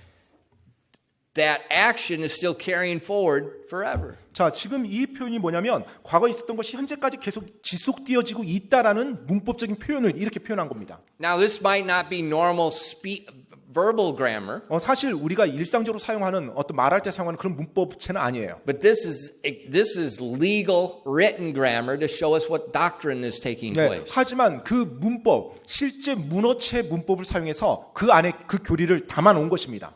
that action is still carrying forward forever. 자, 지금 이 표현이 뭐냐면 과거에 있었던 것이 현재까지 계속 지속되어지고 있다라는 문법적인 표현을 이렇게 표현한 겁니다. Now, this might not be normal verbal grammar, 사실 우리가 일상적으로 사용하는 어떤 말할 때 사용하는 그런 문법체는 아니에요. but this is legal written grammar to show us what doctrine is taking 네, place. 하지만 그 문법, 실제 문어체 문법을 사용해서 그 안에 그 교리를 담아 놓은 것입니다.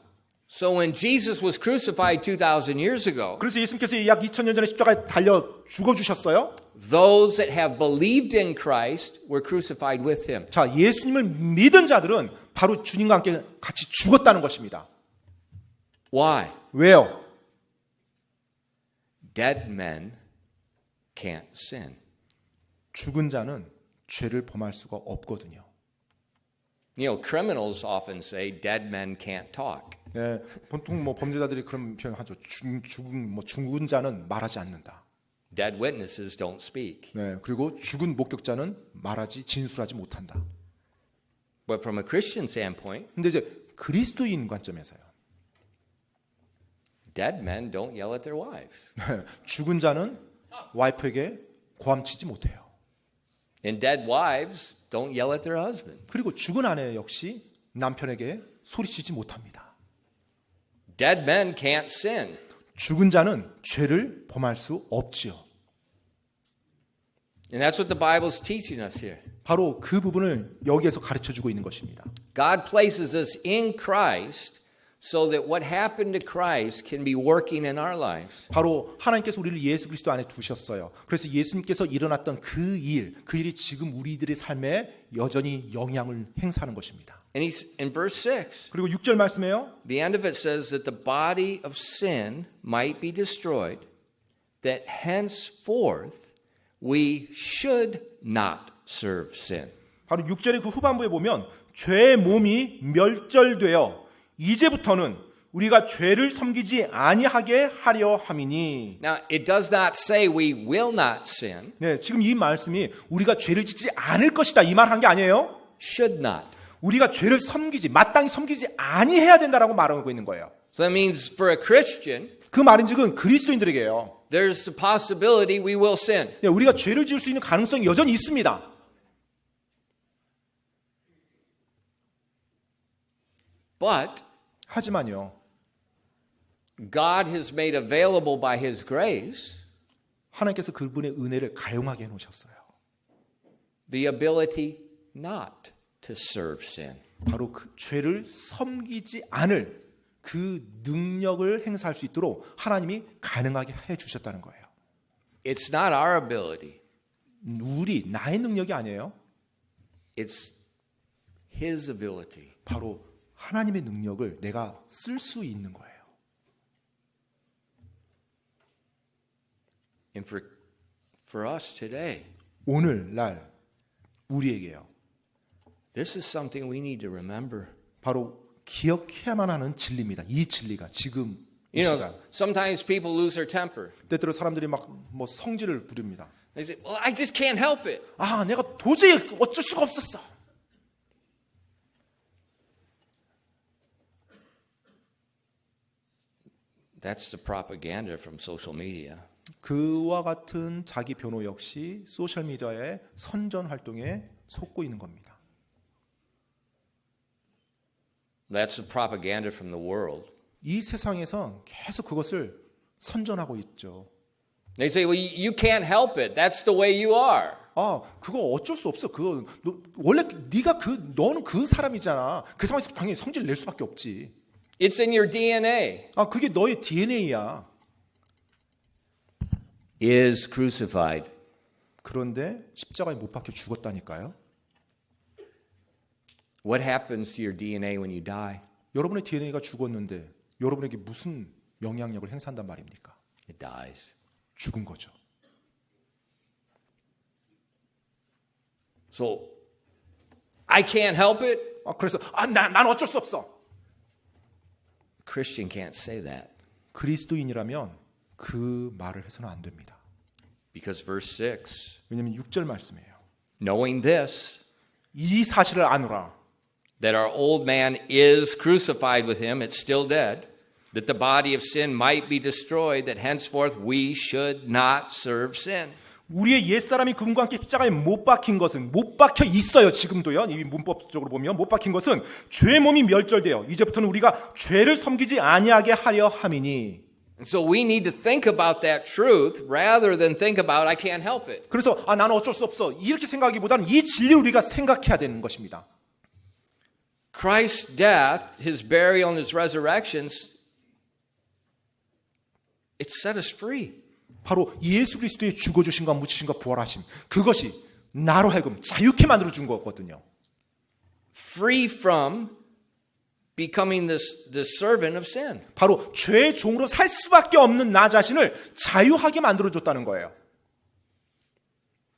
So when Jesus was crucified 2,000 years ago, 그래서 예수님께서 약 2000년 전에 십자가에 달려 죽어주셨어요. those that have believed in Christ were crucified with him. 자, 예수님을 믿은 자들은 바로 주님과 함께 같이 죽었다는 것입니다. Why? 왜요? Dead men can't sin. 죽은 자는 죄를 범할 수가 없거든요. You know, criminals often say dead men can't talk. 예, 보통 뭐 범죄자들이 그런 표현하죠. 죽은 자는 말하지 않는다. Dead witnesses don't speak. 네, 그리고 죽은 목격자는 진술하지 못한다. But from a Christian standpoint, 근데 이제 그리스도인 관점에서요. dead men don't yell at their wives. 죽은 자는 와이프에게 고함치지 못해요. And dead wives don't yell at their husband. 그리고 죽은 아내 역시 남편에게 소리치지 못합니다. Dead men can't sin. 죽은 자는 죄를 범할 수 없지요. And that's what the Bible's teaching us here. 바로 그 부분을 여기에서 가르쳐주고 있는 것입니다. God places us in Christ so that what happened to Christ can be working in our lives. 바로 하나님께서 우리를 예수 그리스도 안에 두셨어요. 그래서 예수님께서 일어났던 그 일이 지금 우리들의 삶에 여전히 영향을 행사하는 것입니다. And he's in verse 6. 그리고 6절 말씀에요. The end of it says that the body of sin might be destroyed, that henceforth we should not serve sin. 바로 6절의 그 후반부에 보면 죄의 몸이 멸절되어 이제부터는 우리가 죄를 섬기지 아니하게 하려 함이니. Now, it does not say we will not sin. 네, 지금 이 말씀이 우리가 죄를 짓지 않을 것이다 이 말 한 게 아니에요. Should not. 우리가 죄를 마땅히 섬기지 아니해야 된다라고 말하고 있는 거예요. So that means for a Christian, 그 말인즉은 그리스도인들에게요. there's the possibility we will sin. 네, 우리가 죄를 지을 수 있는 가능성이 여전히 있습니다. But 하지만요. God has made available by His grace 하나님께서 그분의 은혜를 가용하게 해놓으셨어요. the ability not to serve sin. 바로 그 죄를 섬기지 않을 그 능력을 행사할 수 있도록 하나님이 가능하게 해주셨다는 거예요. It's not our ability. 나의 능력이 아니에요. It's His ability. 바로 하나님의 능력을 내가 쓸 수 있는 거예요. And for us today, 오늘날 우리에게요. this is something we need to remember. 바로 기억해야만 하는 진리입니다. 이 진리가 지금 이 You 시간. know, sometimes people lose their temper. 때때로 사람들이 막 뭐 성질을 부립니다. They say, well, I just can't help it. 아, 내가 도저히 어쩔 수가 없었어. That's the propaganda from social media. 그와 같은 자기 변호 역시 소셜미디어의 선전 활동에 속고 있는 겁니다. That's the propaganda from the world. 이 세상에선 계속 그것을 선전하고 있죠. They say, well, you can't help it. That's the way you are. 아, 그거 어쩔 수 없어. 원래 너는 그 사람이잖아. 그 상황에서 당연히 성질 낼 수밖에 없지. It's in your DNA. 아, 그게 너의 DNA야. Is crucified. 그런데 십자가에 못 박혀 죽었다니까요. What happens to your DNA when you die? 여러분의 DNA가 죽었는데 여러분에게 무슨 영향력을 행사한단 말입니까? It dies. 죽은 거죠. So, I can't help it. 아, 그래서 난 어쩔 수 없어. A Christian can't say that. 그리스도인이라면 그 말을 해서는 안 됩니다. Because verse 6, 왜냐하면 6절 말씀이에요. knowing this, 이 사실을 아노라. that our old man is crucified with him, it's still dead, that the body of sin might be destroyed, that henceforth we should not serve sin. 우리의 옛사람이 그분과 함께 십자가에 못 박힌 것은 못 박혀 있어요. 지금도요. 이 문법적으로 보면 못 박힌 것은 죄의 몸이 멸절되어 이제부터는 우리가 죄를 섬기지 아니하게 하려 함이니. And so we need to think about that truth rather than think about I can't help it. 그래서 나는 어쩔 수 없어. 이렇게 생각하기보다는 이 진리를 우리가 생각해야 되는 것입니다. Christ's death, his burial, and his resurrections, it set us free. 바로 예수 그리스도의 죽어주심과 묻히심과 부활하심. 그것이 나로 하여금 자유케 만들어준 거거든요. Free from becoming the servant of sin. 바로 죄의 종으로 살 수밖에 없는 나 자신을 자유하게 만들어줬다는 거예요.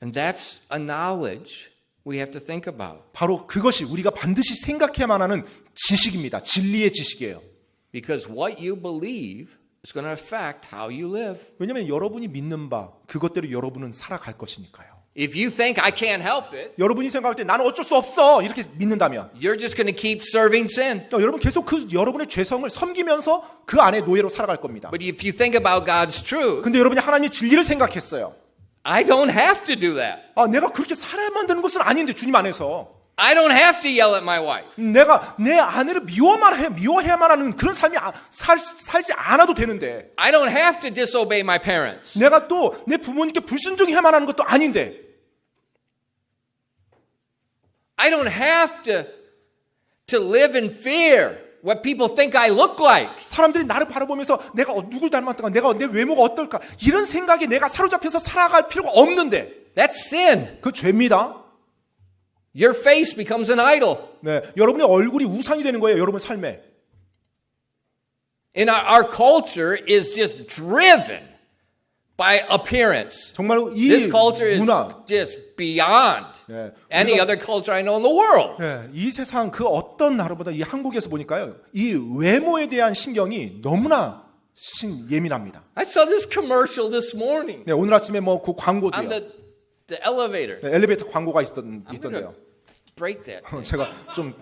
And that's a knowledge we have to think about. 바로 그것이 우리가 반드시 생각해야만 하는 지식입니다. 진리의 지식이에요. Because what you believe is going to affect how you live. 왜냐하면 여러분이 믿는 바 그것대로 여러분은 살아갈 것이니까요. If you think I can't help it, 여러분이 생각할 때 나는 어쩔 수 없어 이렇게 믿는다면 you're just going to keep serving sin. 여러분 계속 그 여러분의 죄성을 섬기면서 그 안에 노예로 살아갈 겁니다. But if you think about God's truth, 근데 여러분이 하나님의 진리를 생각했어요. I don't have to do that. 내가 그렇게 살아야만 되는 것은 아닌데 주님 안에서 I don't have to yell at my wife. 내가 내 아내를 미워해야만 하는 그런 삶이 살지 않아도 되는데 I don't have to disobey my parents. 내가 또 내 부모님께 불순종해야만 하는 것도 아닌데 I don't have to live in fear what people think I look like. 사람들이 나를 바라보면서 내가 누굴 닮았다가 내가 내 외모가 어떨까 이런 생각에 내가 사로잡혀서 살아갈 필요가 없는데 That's sin. 그 죄입니다. Your face becomes an idol. 네, 여러분의 얼굴이 우상이 되는 거예요. 여러분 삶에. And our culture is just driven by appearance. 정말로 이 This culture is 문화, just beyond 네, any 우리가- other culture I know in the world. 네, 이 세상 그 어떤 나라보다 이 한국에서 보니까요, 이 외모에 대한 신경이 너무나 예민합니다. I saw this commercial this morning 네, 오늘 아침에 뭐 그 on 광고도요. the elevator. 네, 엘리베이터 광고가 I'm going to 있던데요. break that. 제가 좀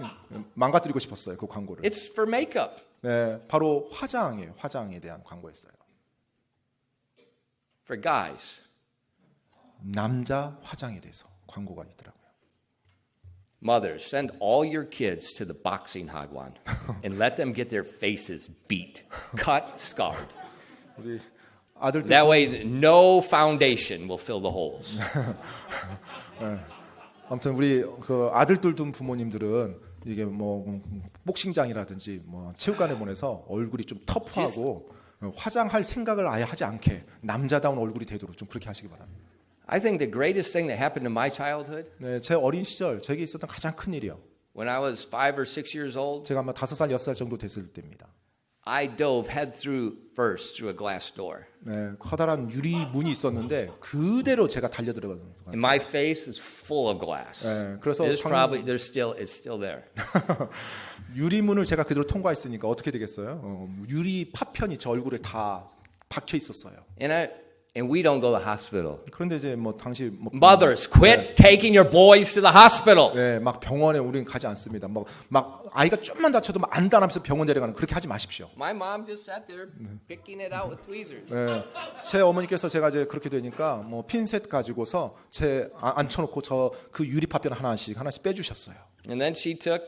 망가뜨리고 싶었어요, 그 광고를. It's for makeup. 네, 바로 화장이에요. 화장에 대한 광고였어요. For guys. 남자 화장에 대해서 광고가 있더라고요. Mothers, send all your kids to the boxing hagwon and let them get their faces beat, cut, scarred. 우리 아들들 That way, no foundation will fill the holes. 아무튼 우리 그 아들들 둔 부모님들은 이게 뭐 복싱장이라든지 뭐 체육관에 보내서 얼굴이 좀 터프하고 화장할 생각을 아예 하지 않게 남자다운 얼굴이 되도록 좀 그렇게 하시기 바랍니다. I think the greatest thing that happened in my childhood, 네, 제 어린 시절 제게 있었던 가장 큰 일이요. when I was 5 or 6 years old, 제가 아마 5살, 6살 정도 됐을 때입니다. I dove head first through a glass door. 네, 커다란 유리 문이 있었는데 그대로 제가 달려 들어갔어요. And my face is full of glass. 네, 그래서 It's still there. 유리문을 제가 그대로 통과했으니까 어떻게 되겠어요? 유리 파편이 제 얼굴에 다 박혀 있었어요. And we don't go to the hospital. 그런데 이제 뭐 당시 뭐 Mothers, quit taking your boys to the hospital. 네, 막 병원에 우리는 가지 않습니다. 막 아이가 좀만 다쳐도 막 안다하면서 병원 데려가는 그렇게 하지 마십시오. My mom just sat there picking it out with tweezers. 네, 제 어머니께서 제가 이제 그렇게 되니까 뭐 핀셋 가지고서 제 앉혀놓고 저 그 유리 파편 하나씩 빼주셨어요. And then she took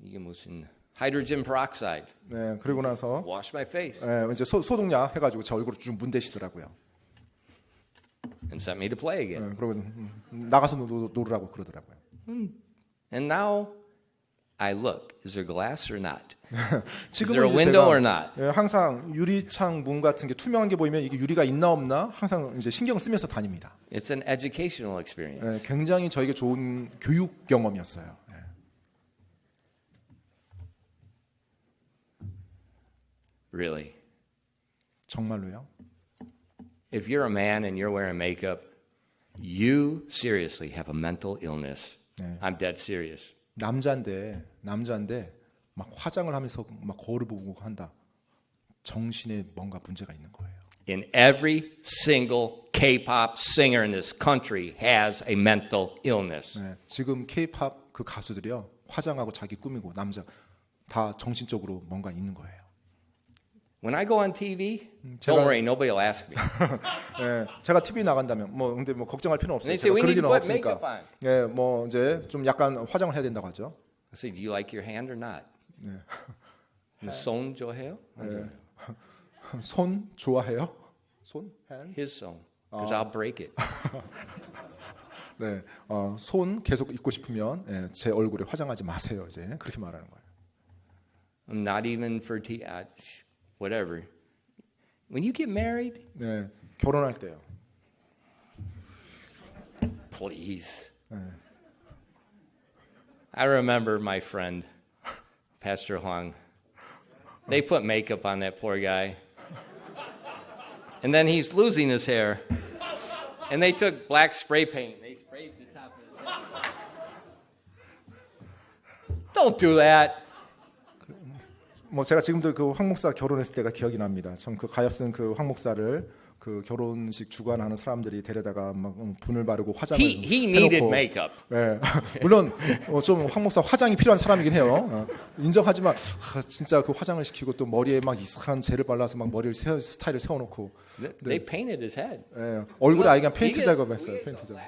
이게 무슨 hydrogen peroxide. 네, 그리고 나서 Wash my face 네, 이제 소독약 해가지고 제 얼굴을 좀 문대시더라고요. and sent me to play again. 네, 그러고 나가서 놀으라고 그러더라고요. And now I look. Is there glass or not? Is 지금은 there a 이제 window or 제가 not? 항상 유리창 문 같은 게 투명한 게 보이면 이게 유리가 있나 없나 항상 이제 신경 쓰면서 다닙니다. It's an educational experience. 네, 굉장히 저에게 좋은 교육 경험이었어요. 네. Really. 정말로요? If you're a man and you're wearing makeup, you seriously have a mental illness. 네. I'm dead serious. 남자인데 막 화장을 하면서 막 거울을 보고 한다. 정신에 뭔가 문제가 있는 거예요. In every single K-pop singer in this country has a mental illness. 네, 지금 K-팝 그 가수들이요 화장하고 자기 꾸미고 남자 다 정신적으로 뭔가 있는 거예요. When I go on TV, 제가- don't worry, nobody will ask me. 네, 제가 TV 나간다면 근데 걱정할 필요는 없어요. And they say 제가 we 그럴 need to 일은 put makeup 없으니까. on. 네, 뭐 이제 좀 약간 화장을 해야 된다고 하죠. I say, do you like your hand or not? 손 좋아해요? 안 좋아해요? 손 좋아해요? 손? hand? His 손, because I'll break it. 네, 손 계속 입고 싶으면 제 얼굴에 화장하지 마세요. 이제 그렇게 말하는 거예요. I'm not even for whatever. When you get married, 네, 결혼할 때요. please. I remember my friend, Pastor Huang. They put makeup on that poor guy. And then he's losing his hair. And they took black spray paint. They sprayed Don't do that. 뭐 제가 지금도 그 황 목사 결혼했을 때가 기억이 납니다. 전 그 가엾은 그 황 목사를 그 결혼식 주관하는 사람들이 데려다가 막 분을 바르고 화장을 He needed 해놓고 makeup. 예. 물론 좀 황 목사 화장이 필요한 사람이긴 해요. 인정하지만 진짜 그 화장을 시키고 또 머리에 막 이상한 젤을 발라서 막 머리를 스타일을 세워놓고 They painted his head. 예. 얼굴에 아예 그냥 페인트 작업했어요. 페인트 작업.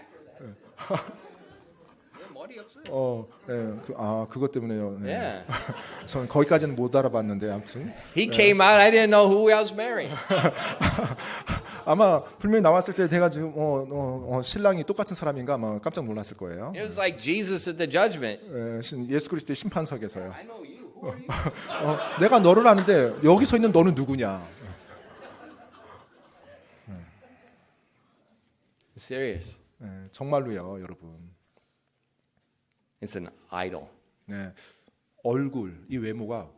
머리 없어요. 그것 때문에요. 네. Yeah. 저는 거기까지는 못 알아봤는데 아무튼 He came out. I didn't know who I was marrying. 아마 분명히 나왔을 때 내가 지금 신랑이 똑같은 사람인가 아마 깜짝 놀랐을 거예요. It was like Jesus at the judgment. 예수 그리스도의 심판석에서요. I know you. Who are you? 내가 너를 아는데 여기 서 있는 너는 누구냐? Serious. 정말로요, 여러분. It's an idol. 네, 얼굴, 이 외모가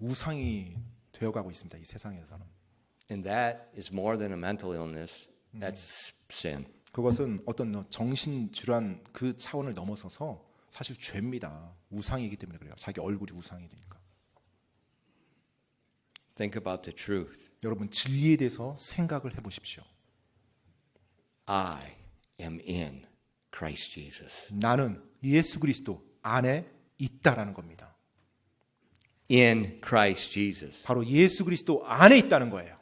우상이 되어가고 있습니다. 이 세상에서는. And that is more than a mental illness. That's sin. 그것은 어떤 정신 질환 그 차원을 넘어서서 사실 죄입니다. 우상이기 때문에 그래요. 자기 얼굴이 우상이 되니까. Think about the truth. 여러분 진리에 대해서 생각을 해보십시오. I am in Christ Jesus. 나는 예수 그리스도 안에 있다라는 겁니다. In Christ Jesus. 바로 예수 그리스도 안에 있다는 거예요.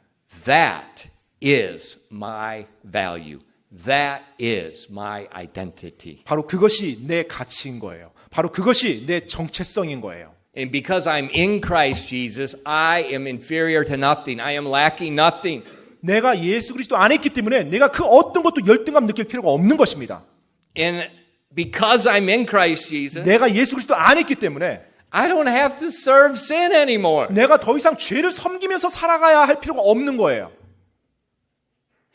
That is my value. That is my identity. 바로 그것이 내 가치인 거예요. 바로 그것이 내 정체성인 거예요. And because I'm in Christ Jesus, I am inferior to nothing. I am lacking nothing. 내가 예수 그리스도 안에 있기 때문에 내가 그 어떤 것도 열등감 느낄 필요가 없는 것입니다. And because I'm in Christ Jesus, 내가 예수 그리스도 안에 있기 때문에 I don't have to serve sin anymore. 내가 더 이상 죄를 섬기면서 살아가야 할 필요가 없는 거예요.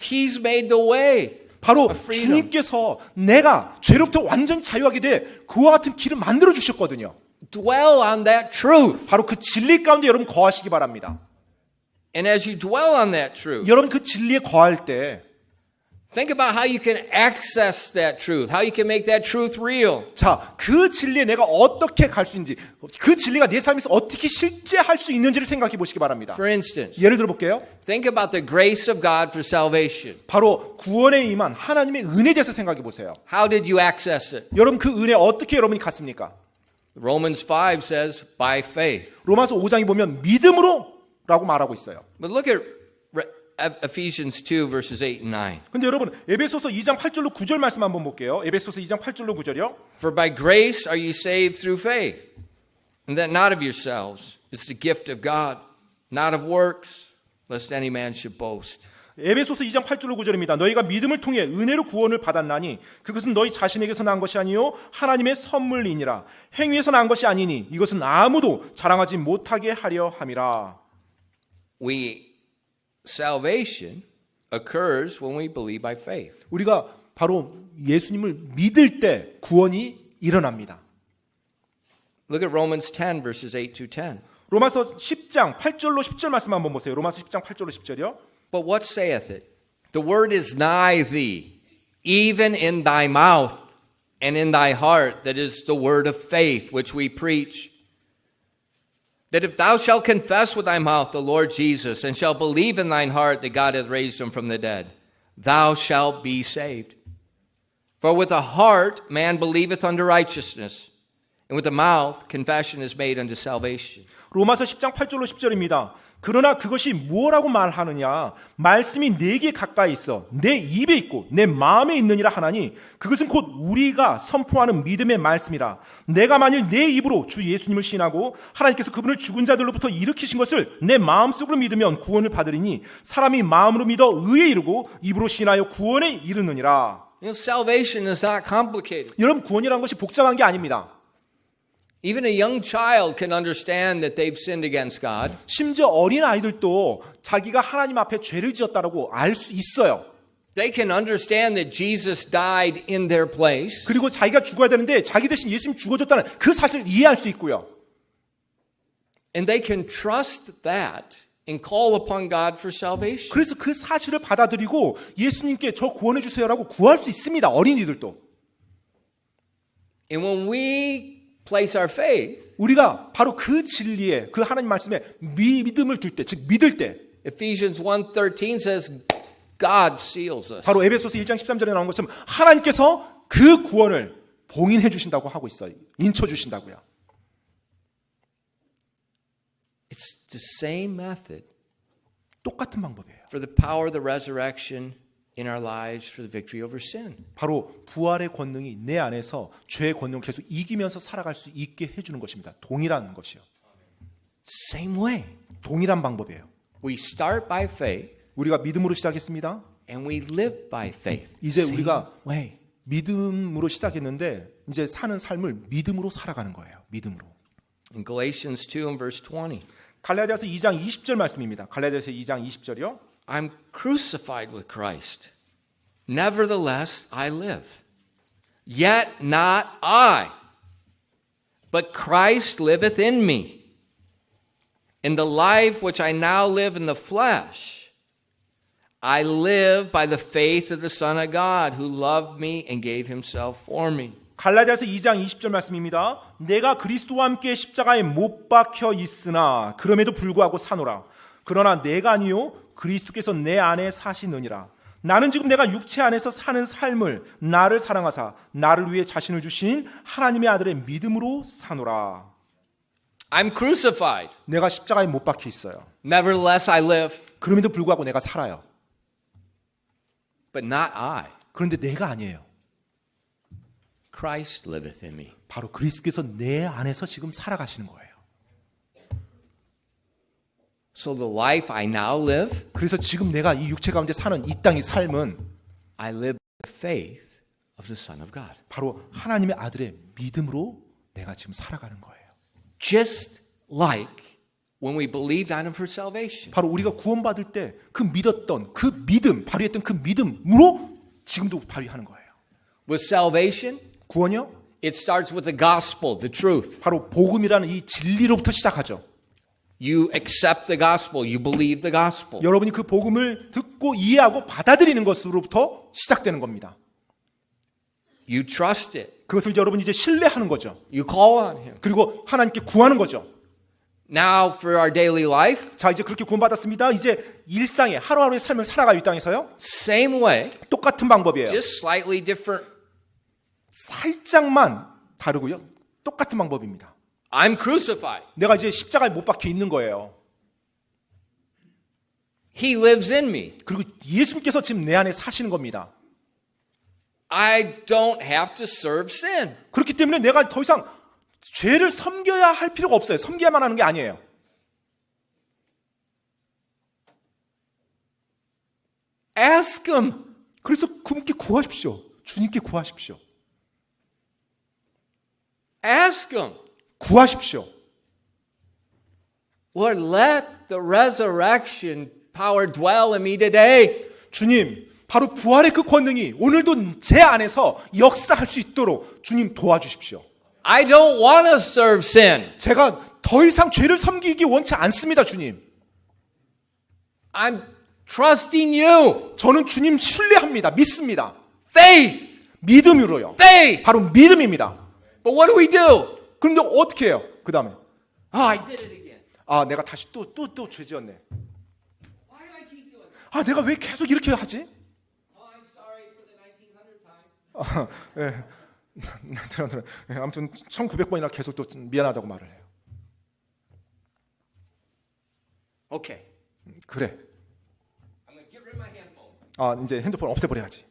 He's made the way. 바로 of freedom. 주님께서 내가 죄로부터 완전히 자유하게 돼 그와 같은 길을 만들어 주셨거든요. Dwell on that truth. 바로 그 진리 가운데 여러분 거하시기 바랍니다. And as you dwell on that truth, 여러분 그 진리에 거할 때 think about how you can access that truth, how you can make that truth real. 자, 그 진리에 내가 어떻게 갈 수 있는지, 그 진리가 내 삶에서 어떻게 실제할 수 있는지를 생각해 보시기 바랍니다. For instance, 예를 들어 볼게요. think about the grace of God for salvation. 바로 구원에 임한 하나님의 은혜에 대해서 생각해 보세요. How did you access it? 여러분 그 은혜 어떻게 여러분이 갔습니까? Romans 5 says by faith. 로마서 5장에 보면 믿음으로라고 말하고 있어요. But look at Ephesians 2 verses 8 and 9. 근데 여러분 에베소서 2장 8절로 9절 말씀 한번 볼게요. 에베소서 2장 8절로 9절이요. For by grace are you saved through faith, and that not of yourselves. It's the gift of God, not of works, lest any man should boast. 에베소서 2장 8절로 9절입니다. 너희가 믿음을 통해 은혜로 구원을 받았나니 그것은 너희 자신에게서 난 것이 아니요 하나님의 선물이니라. 행위에서 난 것이 아니니 이것은 아무도 자랑하지 못하게 하려 함이라. Salvation occurs when we believe by faith. 우리가 바로 예수님을 믿을 때 구원이 일어납니다. Look at Romans 10 verses 8 to 10. 로마서 10장 8절로 10절 말씀 한번 보세요. 로마서 10장 8절로 10절이요. But what saith it? The word is nigh thee, even in thy mouth and in thy heart, that is the word of faith which we preach. That if thou shalt confess with thy mouth the Lord Jesus, and shalt believe in thine heart that God hath raised him from the dead, thou shalt be saved. For with the heart man believeth unto righteousness, and with the mouth confession is made unto salvation. 로마서 10장 8절로 10절입니다. 그러나 그것이 무엇라고 말하느냐? 말씀이 내게 가까이 있어 내 입에 있고 내 마음에 있느니라 하나니 그것은 곧 우리가 선포하는 믿음의 말씀이라. 내가 만일 내 입으로 주 예수님을 신하고 하나님께서 그분을 죽은 자들로부터 일으키신 것을 내 마음속으로 믿으면 구원을 받으리니 사람이 마음으로 믿어 의에 이르고 입으로 신하여 구원에 이르느니라. Salvation is not complicated. 여러분 구원이라는 것이 복잡한 게 아닙니다. Even a young child can understand that they've sinned against God. 심지어 어린 아이들도 자기가 하나님 앞에 죄를 지었다라고 알 수 있어요. They can understand that Jesus died in their place. 그리고 자기가 죽어야 되는데 자기 대신 예수님이 죽어줬다는 그 사실을 이해할 수 있고요. And they can trust that and call upon God for salvation. 그래서 그 사실을 받아들이고 예수님께 저 구원해 주세요라고 구할 수 있습니다. 어린이들도. And when we place our faith, 우리가 바로 그 진리에 그 하나님 말씀에 믿음을 둘 때, 즉 믿을 때 Ephesians 1:13 says God seals us. 바로 에베소서 1장 13절에 나온 것처럼 하나님께서 그 구원을 봉인해 주신다고 하고 있어요. 인쳐 주신다고요. It's the same method 똑같은 방법이에요. for the power of the resurrection in our lives for the victory over sin. 바로 부활의 권능이 내 안에서 죄의 권능을 계속 이기면서 살아갈 수 있게 해주는 것입니다. 동일한 것이요. Same way. 동일한 방법이에요. We start by faith 우리가 믿음으로 시작했습니다. and we live by faith. 이제 Same 우리가 way. 믿음으로 시작했는데 이제 사는 삶을 믿음으로 살아가는 거예요. 믿음으로. In Galatians 2 and verse 20. 갈라디아서 2장 20절 말씀입니다. 갈라디아서 2장 20절이요. I'm crucified with Christ. Nevertheless, I live. Yet not I, but Christ liveth in me. In the life which I now live in the flesh, I live by the faith of the Son of God who loved me and gave himself for me. 갈라디아서 2장 20절 말씀입니다. 내가 그리스도와 함께 십자가에 못 박혀 있으나 그럼에도 불구하고 사노라. 그러나 내가 아니요 그리스도께서 내 안에 사시느니라. 나는 지금 내가 육체 안에서 사는 삶을 나를 사랑하사 나를 위해 자신을 주신 하나님의 아들의 믿음으로 사노라. I'm crucified. 내가 십자가에 못 박혀 있어요. Nevertheless, I live. 그럼에도 불구하고 내가 살아요. But not I. 그런데 내가 아니에요. Christ liveth in me. 바로 그리스도께서 내 안에서 지금 살아가시는 거예요. So the life I now live, 그래서 지금 내가 이 육체 가운데 사는 이 땅의 삶은 I live by faith of the Son of God. 바로 하나님의 아들의 믿음으로 내가 지금 살아가는 거예요. Just like when we believed on Him for salvation. 바로 우리가 구원받을 때 그 믿었던 그 믿음, 발휘했던 그 믿음으로 지금도 발휘하는 거예요. With salvation, 구원이요? it starts with the gospel, the truth. 바로 복음이라는 이 진리로부터 시작하죠. You accept the gospel, you believe the gospel. 여러분이 그 복음을 듣고 이해하고 받아들이는 것으로부터 시작되는 겁니다. You trust it. 그것을 여러분이 이제 신뢰하는 거죠. You call on Him. 그리고 하나님께 구하는 거죠. Now for our daily life, 자, 이제 그렇게 구원받았습니다. 이제 일상의 하루하루의 삶을 살아가요. 이 땅에서요. same way, 똑같은 방법이에요. just slightly different. 살짝만 다르고요. 똑같은 방법입니다. I'm crucified. 내가 이제 십자가에 못 박혀 있는 거예요. He lives in me. 그리고 예수님께서 지금 내 안에 사시는 겁니다. I don't have to serve sin. 그렇기 때문에 내가 더 이상 죄를 섬겨야 할 필요가 없어요. 섬겨야만 하는 게 아니에요. Ask Him. 그래서 그분께 구하십시오. 주님께 구하십시오. Ask Him. 구하십시오. Lord, let the resurrection power dwell in me today. 주님, 바로 부활의 그 권능이 오늘도 제 안에서 역사할 수 있도록 주님 도와주십시오. I don't want to serve sin. 제가 더 이상 죄를 섬기기 원치 않습니다, 주님. I'm trusting you. 저는 주님 신뢰합니다. 믿습니다. Faith. 믿음으로요. Faith. 바로 믿음입니다. But what do we do? 그런데 어떻게 해요? 그 다음에 Oh, I did it again. 아, 내가 다시 또 죄 지었네. Why do I keep doing it? 아, 내가 왜 계속 이렇게 하지? Oh, I'm sorry for the 1900 time. 예, 아무튼 1900번이나 계속 또 미안하다고 말을 해요. Okay. 그래. I'm going to get rid of my handphone. 아, 이제 핸드폰 없애버려야지.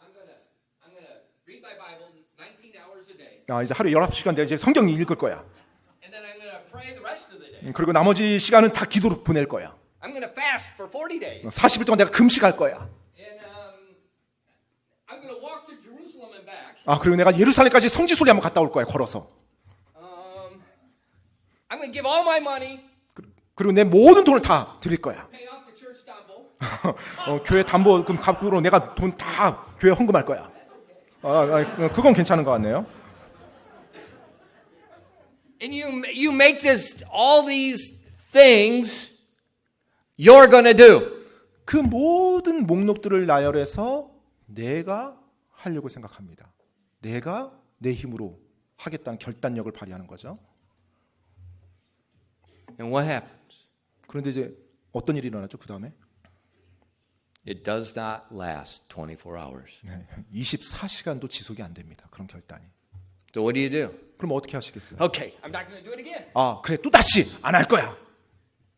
I'm going to read my Bible 19 hours a day. 아, 이제 하루 19시간 내가 이제 성경 읽을 거야. And then I'm going to pray the rest of the day. 그리고 나머지 시간은 다 기도로 보낼 거야. I'm going to fast for 40 days. 40일 동안 내가 금식할 거야. And I'm going to walk to Jerusalem and back. 아, 그리고 내가 예루살렘까지 성지순례 한번 갔다 올 거야, 걸어서. I'm going to give all my money. 그리고 내 모든 돈을 다 드릴 거야. Pay off the church 담보. 교회 담보금 갚으로 내가 돈 다 교회 헌금할 거야. 그건 괜찮은 것 같네요. And you make this all these things you're going to do. 그 모든 목록들을 나열해서 내가 하려고 생각합니다. 내가 내 힘으로 하겠다는 결단력을 발휘하는 거죠. And what happens? 그런데 이제 어떤 일이 일어나죠? 그 다음에 It does not last 24 hours. 24시간도 지속이 안 됩니다. 그런 결단이. So what do you do? 그럼 어떻게 하시겠어요? Okay, I'm not going to do it again. 아, 그래, 또 다시 안 할 거야.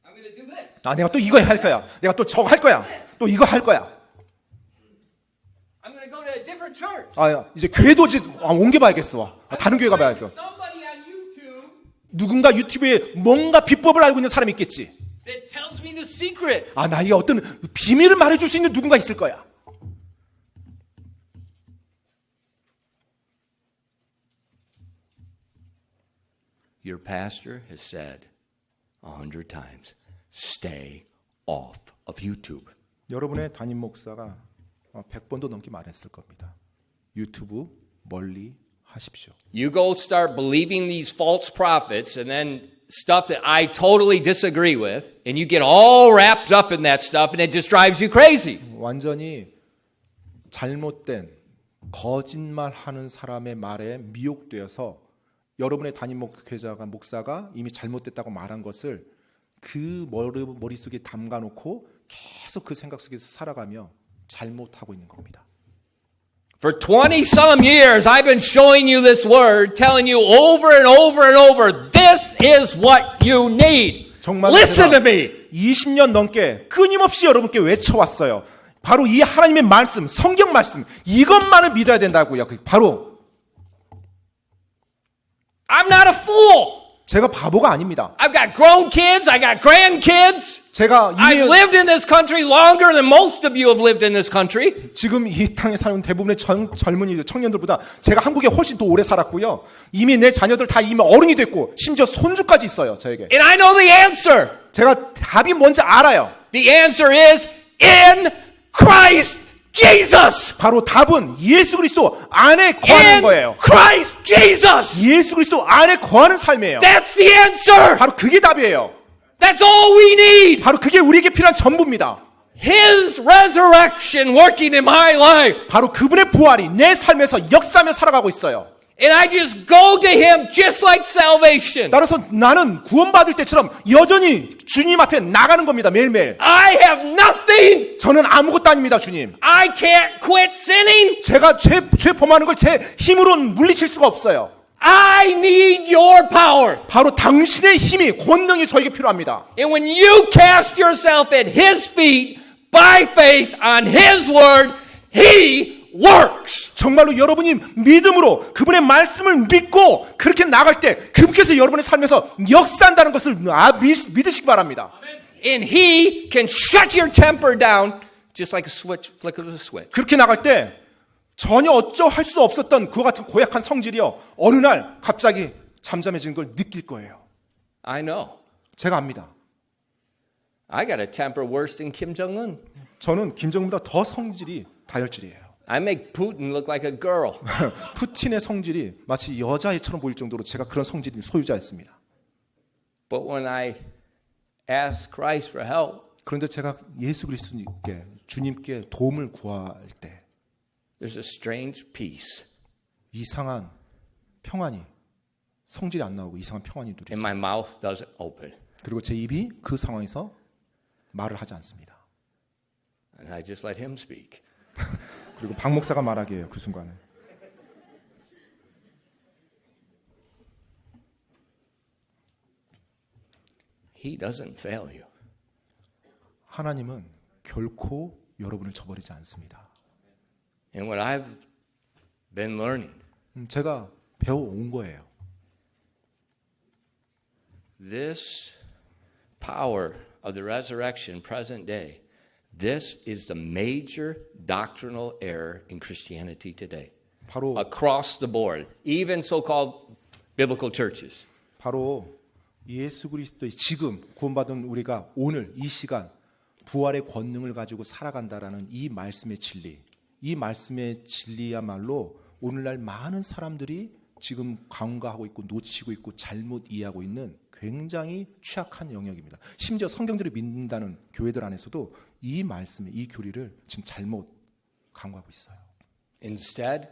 I'm going to do this. 아, 내가 또 이거 할 거야. 내가 또 저거 할 거야. 또 이거 할 거야. I'm going to go to a different church. 아, 이제 교회도 이제 옮겨봐야겠어. 다른 교회 가봐야겠어. Somebody on YouTube 누군가 유튜브에 뭔가 비법을 알고 있는 사람이 있겠지. that tells me the secret. 아, 나에게 어떤 비밀을 말해줄 수 있는 누군가 있을 거야. Your pastor has said 100 times, stay off of YouTube. 여러분의 담임 목사가 100번도 넘게 말했을 겁니다. 유튜브 멀리 하십시오. You go start believing these false prophets and then stuff that I totally disagree with, and you get all wrapped up in that stuff, and it just drives you crazy. 완전히 잘못된 거짓말하는 사람의 말에 미혹되어서 여러분의 담임 목회자가 목사가 이미 잘못됐다고 말한 것을 그 머릿속에 담가놓고 계속 그 생각 속에서 살아가며 잘못하고 있는 겁니다. For 20 some years, I've been showing you this word, telling you over and over and over, this is what you need. 정말 Listen to me. 20년 넘게 끊임없이 여러분께 외쳐왔어요. 바로 이 하나님의 말씀, 성경 말씀, 이것만을 믿어야 된다고요. 바로 I'm not a fool. 제가 바보가 아닙니다. I've got grown kids. I got grandkids. 제가 I've 이미 lived in this country longer than most of you have lived in this country. 지금 이 땅에 사는 대부분의 젊은이 청년들보다 제가 한국에 훨씬 더 오래 살았고요. 이미 내 자녀들 다 이미 어른이 됐고 심지어 손주까지 있어요. 저에게. And I know the answer. 제가 답이 뭔지 알아요. The answer is in Christ Jesus. 바로 답은 예수 그리스도 안에 거하는 In 거예요. Christ Jesus. 예수 그리스도 안에 거하는 삶이에요. That's the answer. 바로 그게 답이에요. That's all we need. 바로 그게 우리에게 필요한 전부입니다. His resurrection working in my life. 바로 그분의 부활이 내 삶에서 역사하며 살아가고 있어요. And I just go to Him just like salvation. 따라서 나는 구원받을 때처럼 여전히 주님 앞에 나가는 겁니다. 매일매일. I have nothing. 저는 아무것도 아닙니다. 주님. I can't quit sinning. 제가 죄 범하는 걸 제 힘으로는 물리칠 수가 없어요. I need your power. 바로 당신의 힘이 권능이 저에게 필요합니다. And when you cast yourself at His feet by faith on His word, He works. 정말로 여러분이 믿음으로 그분의 말씀을 믿고 그렇게 나갈 때 그분께서 여러분의 삶에서 역사한다는 것을 믿으시기 바랍니다. And He can shut your temper down just like a switch, flick of a switch. 그렇게 나갈 때 전혀 어쩌할 수 없었던 그와 같은 고약한 성질이요. 어느 날 갑자기 잠잠해지는 걸 느낄 거예요. I know. 제가 압니다. I got a temper worse than Kim Jong-un. 저는 김정은보다 더 성질이 다혈질이에요. I make Putin look like a girl. 푸틴의 성질이 마치 여자애처럼 보일 정도로 제가 그런 성질의 소유자였습니다. But when I ask Christ for help, 그런데 제가 예수 그리스도님께 주님께 도움을 구할 때 there's a strange peace. 이상한 평안이 성질이 안 나오고 이상한 평안이 누리죠. And my mouth doesn't open. 그리고 제 입이 그 상황에서 말을 하지 않습니다. And I just let Him speak. 그리고 박 목사가 말하게 해요. 그 순간에. He doesn't fail you. 하나님은 결코 여러분을 저버리지 않습니다. And what I've been learning, 제가 배워온 거예요. this power of the resurrection present day, this is the major doctrinal error in Christianity today. 바로 Across the board, even so-called biblical churches. 바로 예수 그리스도의 지금 구원받은 우리가 오늘 이 시간 부활의 권능을 가지고 살아간다라는 이 말씀의 진리, 이 말씀의 진리야말로 오늘날 많은 사람들이 지금 간과하고 있고 놓치고 있고 잘못 이해하고 있는 굉장히 취약한 영역입니다. 심지어 성경들을 믿는다는 교회들 안에서도 이 말씀의 이 교리를 지금 잘못 간과하고 있어요. Instead,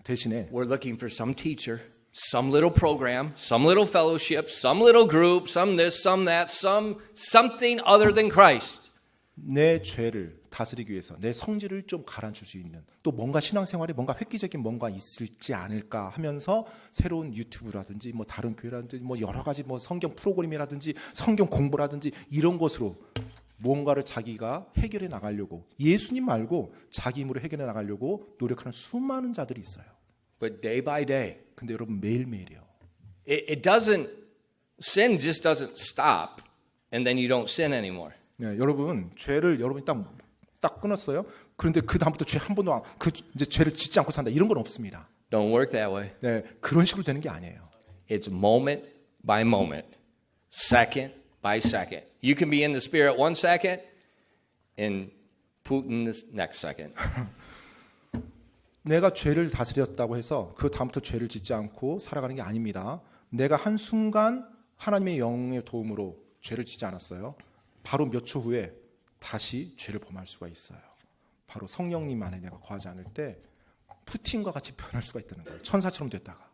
대신에 we're looking for some teacher, some little program, some little fellowship, some little group, some this, some that, something other than Christ. 내 죄를 다스리기 위해서 내 성질을 좀 가라앉힐 수 있는 또 뭔가 신앙생활에 뭔가 획기적인 뭔가 있을지 않을까 하면서 새로운 유튜브라든지 뭐 다른 교회라든지 뭐 여러 가지 뭐 성경 프로그램이라든지 성경 공부라든지 이런 것으로 뭔가를 자기가 해결해 나가려고 예수님 말고 자기 힘으로 해결해 나가려고 노력하는 수많은 자들이 있어요. But day by day, 근데 여러분 매일매일이요. sin just doesn't stop and then you don't sin anymore. 네, 여러분 죄를 여러분이 딱 끊었어요. 그런데 그 다음부터 죄 한 번도 이제 죄를 짓지 않고 산다 이런 건 없습니다. Don't work that way. 네, 그런 식으로 되는 게 아니에요. It's moment by moment, second by second. You can be in the spirit 1 second and Putin the next second. 내가 죄를 다스렸다고 해서 그 다음부터 죄를 짓지 않고 살아가는 게 아닙니다. 내가 한 순간 하나님의 영의 도움으로 죄를 짓지 않았어요. 바로 몇 초 후에 다시 죄를 범할 수가 있어요. 바로 성령님 안에 내가 거하지 않을 때 푸틴과 같이 변할 수가 있다는 거예요. 천사처럼 됐다가.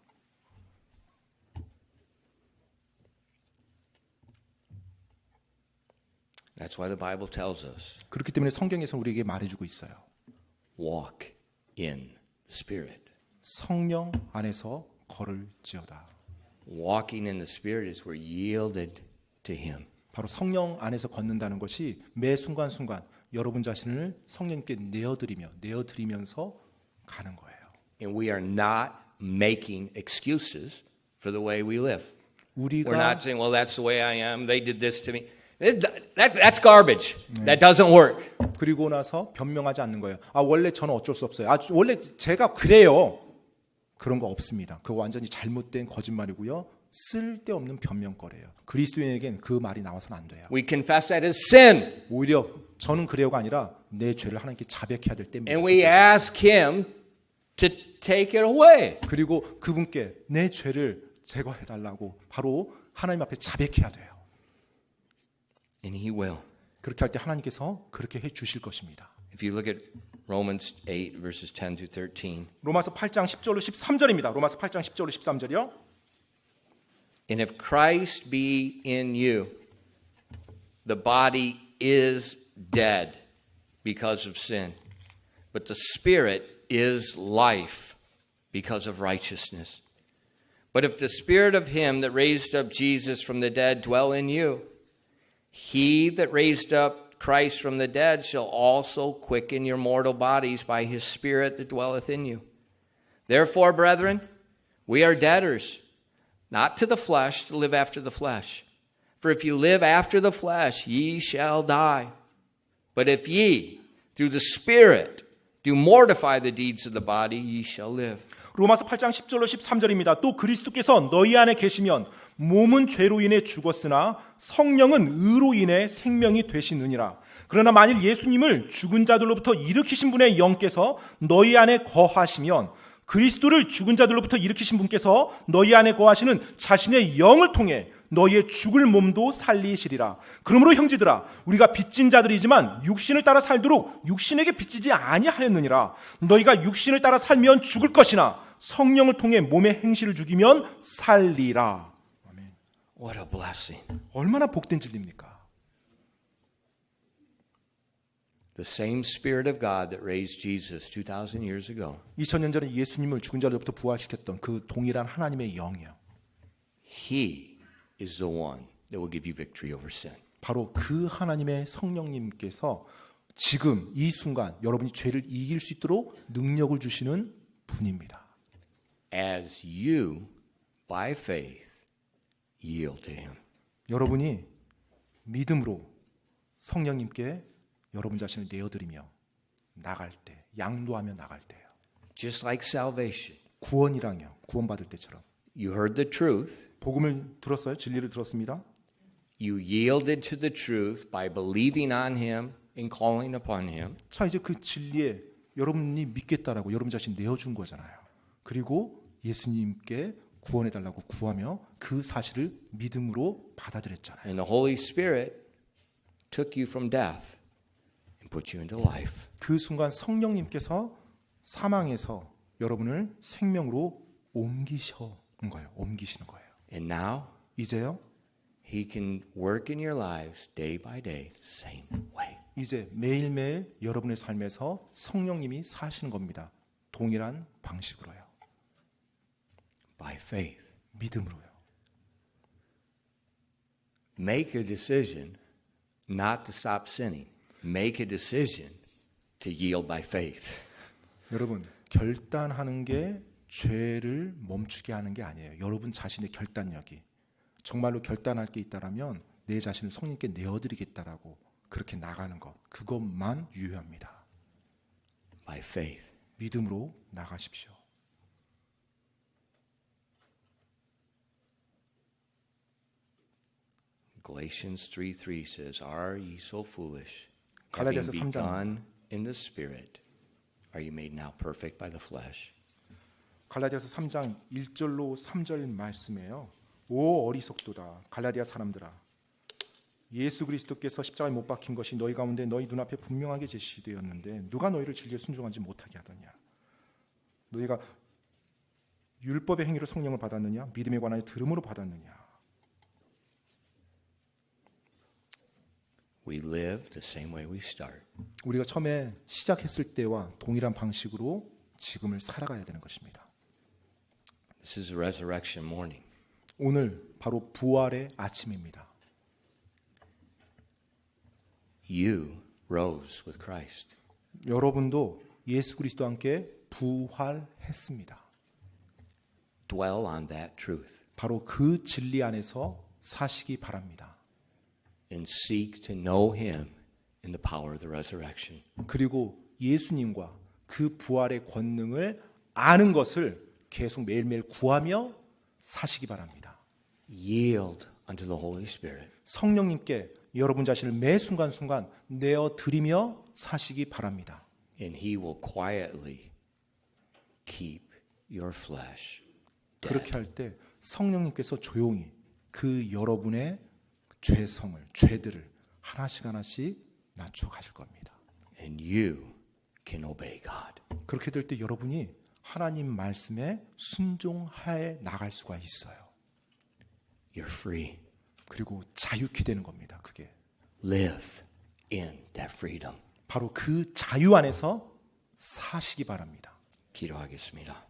That's why the Bible tells us, 그렇기 때문에 성경에서 우리에게 말해주고 있어요. walk in the Spirit. 성령 안에서 걸을지어다. Walking in the Spirit is we're yielded to Him. 바로 성령 안에서 걷는다는 것이 매 순간순간 여러분 자신을 성령님께 내어드리면서 가는 거예요. And we are not making excuses for the way we live. We're 우리가 not saying, well, that's the way I am. They did this to me. That's garbage. That doesn't work. 그리고 나서 변명하지 않는 거예요. 아 원래 저는 어쩔 수 없어요. 아 원래 제가 그래요. 그런 거 없습니다. 그거 완전히 잘못된 거짓말이고요. 쓸데없는 변명거래예요. 그리스도인에겐 그 말이 나와서는 안 돼요. We confess that as sin. 오히려 저는 그래요가 아니라 내 죄를 하나님께 자백해야 될 때입니다. And we ask Him to take it away. 그리고 그분께 내 죄를 제거해달라고 바로 하나님 앞에 자백해야 돼요. And He will. 그렇게 할 때 하나님께서 그렇게 해 주실 것입니다. If you look at Romans 8 verses 10 to 13. 로마서 8장 10절로 13절입니다. 로마서 8장 10절로 13절이요. And if Christ be in you, the body is dead because of sin, but the spirit is life because of righteousness. But if the spirit of him that raised up Jesus from the dead dwell in you, he that raised up Christ from the dead shall also quicken your mortal bodies by his spirit that dwelleth in you. Therefore, brethren, we are debtors, not to the flesh, to live after the flesh. For if you live after the flesh, ye shall die. But if ye, through the Spirit, do mortify the deeds of the body, ye shall live. 로마서 8장 10절로 13절입니다. 또 그리스도께서 너희 안에 계시면 몸은 죄로 인해 죽었으나 성령은 의로 인해 생명이 되시느니라. 그러나 만일 예수님을 죽은 자들로부터 일으키신 분의 영께서 너희 안에 거하시면 그리스도를 죽은 자들로부터 일으키신 분께서 너희 안에 거하시는 자신의 영을 통해 너희의 죽을 몸도 살리시리라. 그러므로 형제들아, 우리가 빚진 자들이지만 육신을 따라 살도록 육신에게 빚지지 아니하였느니라. 너희가 육신을 따라 살면 죽을 것이나 성령을 통해 몸의 행실을 죽이면 살리라. 아멘. What a blessing. 얼마나 복된 진리입니까? The same Spirit of God that raised Jesus 2,000 years ago. 2000년 전에 예수님을 죽은 자들로부터 부활시켰던 그 동일한 하나님의 영이요. He is the one that will give you victory over sin. 바로 그 하나님의 성령님께서 지금 이 순간 여러분이 죄를 이길 수 있도록 능력을 주시는 분입니다. As you, by faith, yield to Him. 여러분이 믿음으로 성령님께 여러분 자신을 내어드리며 나갈 때, 양도하며 나갈 때요. Just like salvation. 구원이랑요. 구원받을 때처럼. You heard the truth. 복음을 들었어요? 진리를 들었습니다. You yielded to the truth by believing on Him and calling upon Him. 자, 이제 그 진리에 여러분이 믿겠다라고 여러분 자신 내어준 거잖아요. 그리고 예수님께 구원해달라고 구하며 그 사실을 믿음으로 받아들였잖아요. And the Holy Spirit took you from death and put you into life. 그 순간 성령님께서 사망에서 여러분을 생명으로 옮기시는 거예요. 옮기시는 거예요. And now, 이제요. He can work in your lives day by day, the same way. 이제 매일매일 여러분의 삶에서 성령님이 사시는 겁니다. 동일한 방식으로요. By faith. 믿음으로요. Make a decision not to stop sinning. Make a decision to yield by faith. 여러분, 결단하는 게 죄를 멈추게 하는 게 아니에요. 여러분 자신의 결단력이. 정말로 결단할 게 있다라면 내 자신을 성령께 내어드리겠다라고 그렇게 나가는 것, 그것만 유효합니다. By faith. 믿음으로 나가십시오. Galatians 3:3 says, "Are ye so foolish? 갈라디아서 Having 3장. begun in the spirit, are you made now perfect by the flesh?" 갈라디아서 3장 1절로 3절 말씀이에요. 오 어리석도다 갈라디아 사람들아, 예수 그리스도께서 십자가에 못 박힌 것이 너희 가운데 너희 눈앞에 분명하게 제시되었는데 누가 너희를 진리에 순종하지 못하게 하더냐? 너희가 율법의 행위로 성령을 받았느냐? 믿음에 관하여 들음으로 받았느냐? We live the same way we start. 우리가 처음에 시작했을 때와 동일한 방식으로 지금을 살아가야 되는 것입니다. This is a resurrection morning. 오늘 바로 부활의 아침입니다. You rose with Christ. 여러분도 예수 그리스도와 함께 부활했습니다. Dwell on that truth 바로 그 진리 안에서 사시기 바랍니다. and seek to know Him in the power of the resurrection. 그리고 예수님과 그 부활의 권능을 아는 것을 계속 매일매일 구하며 사시기 바랍니다. Yield unto the Holy Spirit. 성령님께 여러분 자신을 매 순간순간 내어드리며 사시기 바랍니다. And He will quietly keep your flesh dead. 그렇게 할 때 성령님께서 조용히 그 여러분의 죄들을 하나씩 하나씩 낮춰 가실 겁니다. And you can obey God. 그렇게 될 때 여러분이 하나님 말씀에 순종하에 나갈 수가 있어요. You're free. 그리고 자유케 되는 겁니다. 그게 Live in that freedom. 바로 그 자유 안에서 사시기 바랍니다. 기도하겠습니다.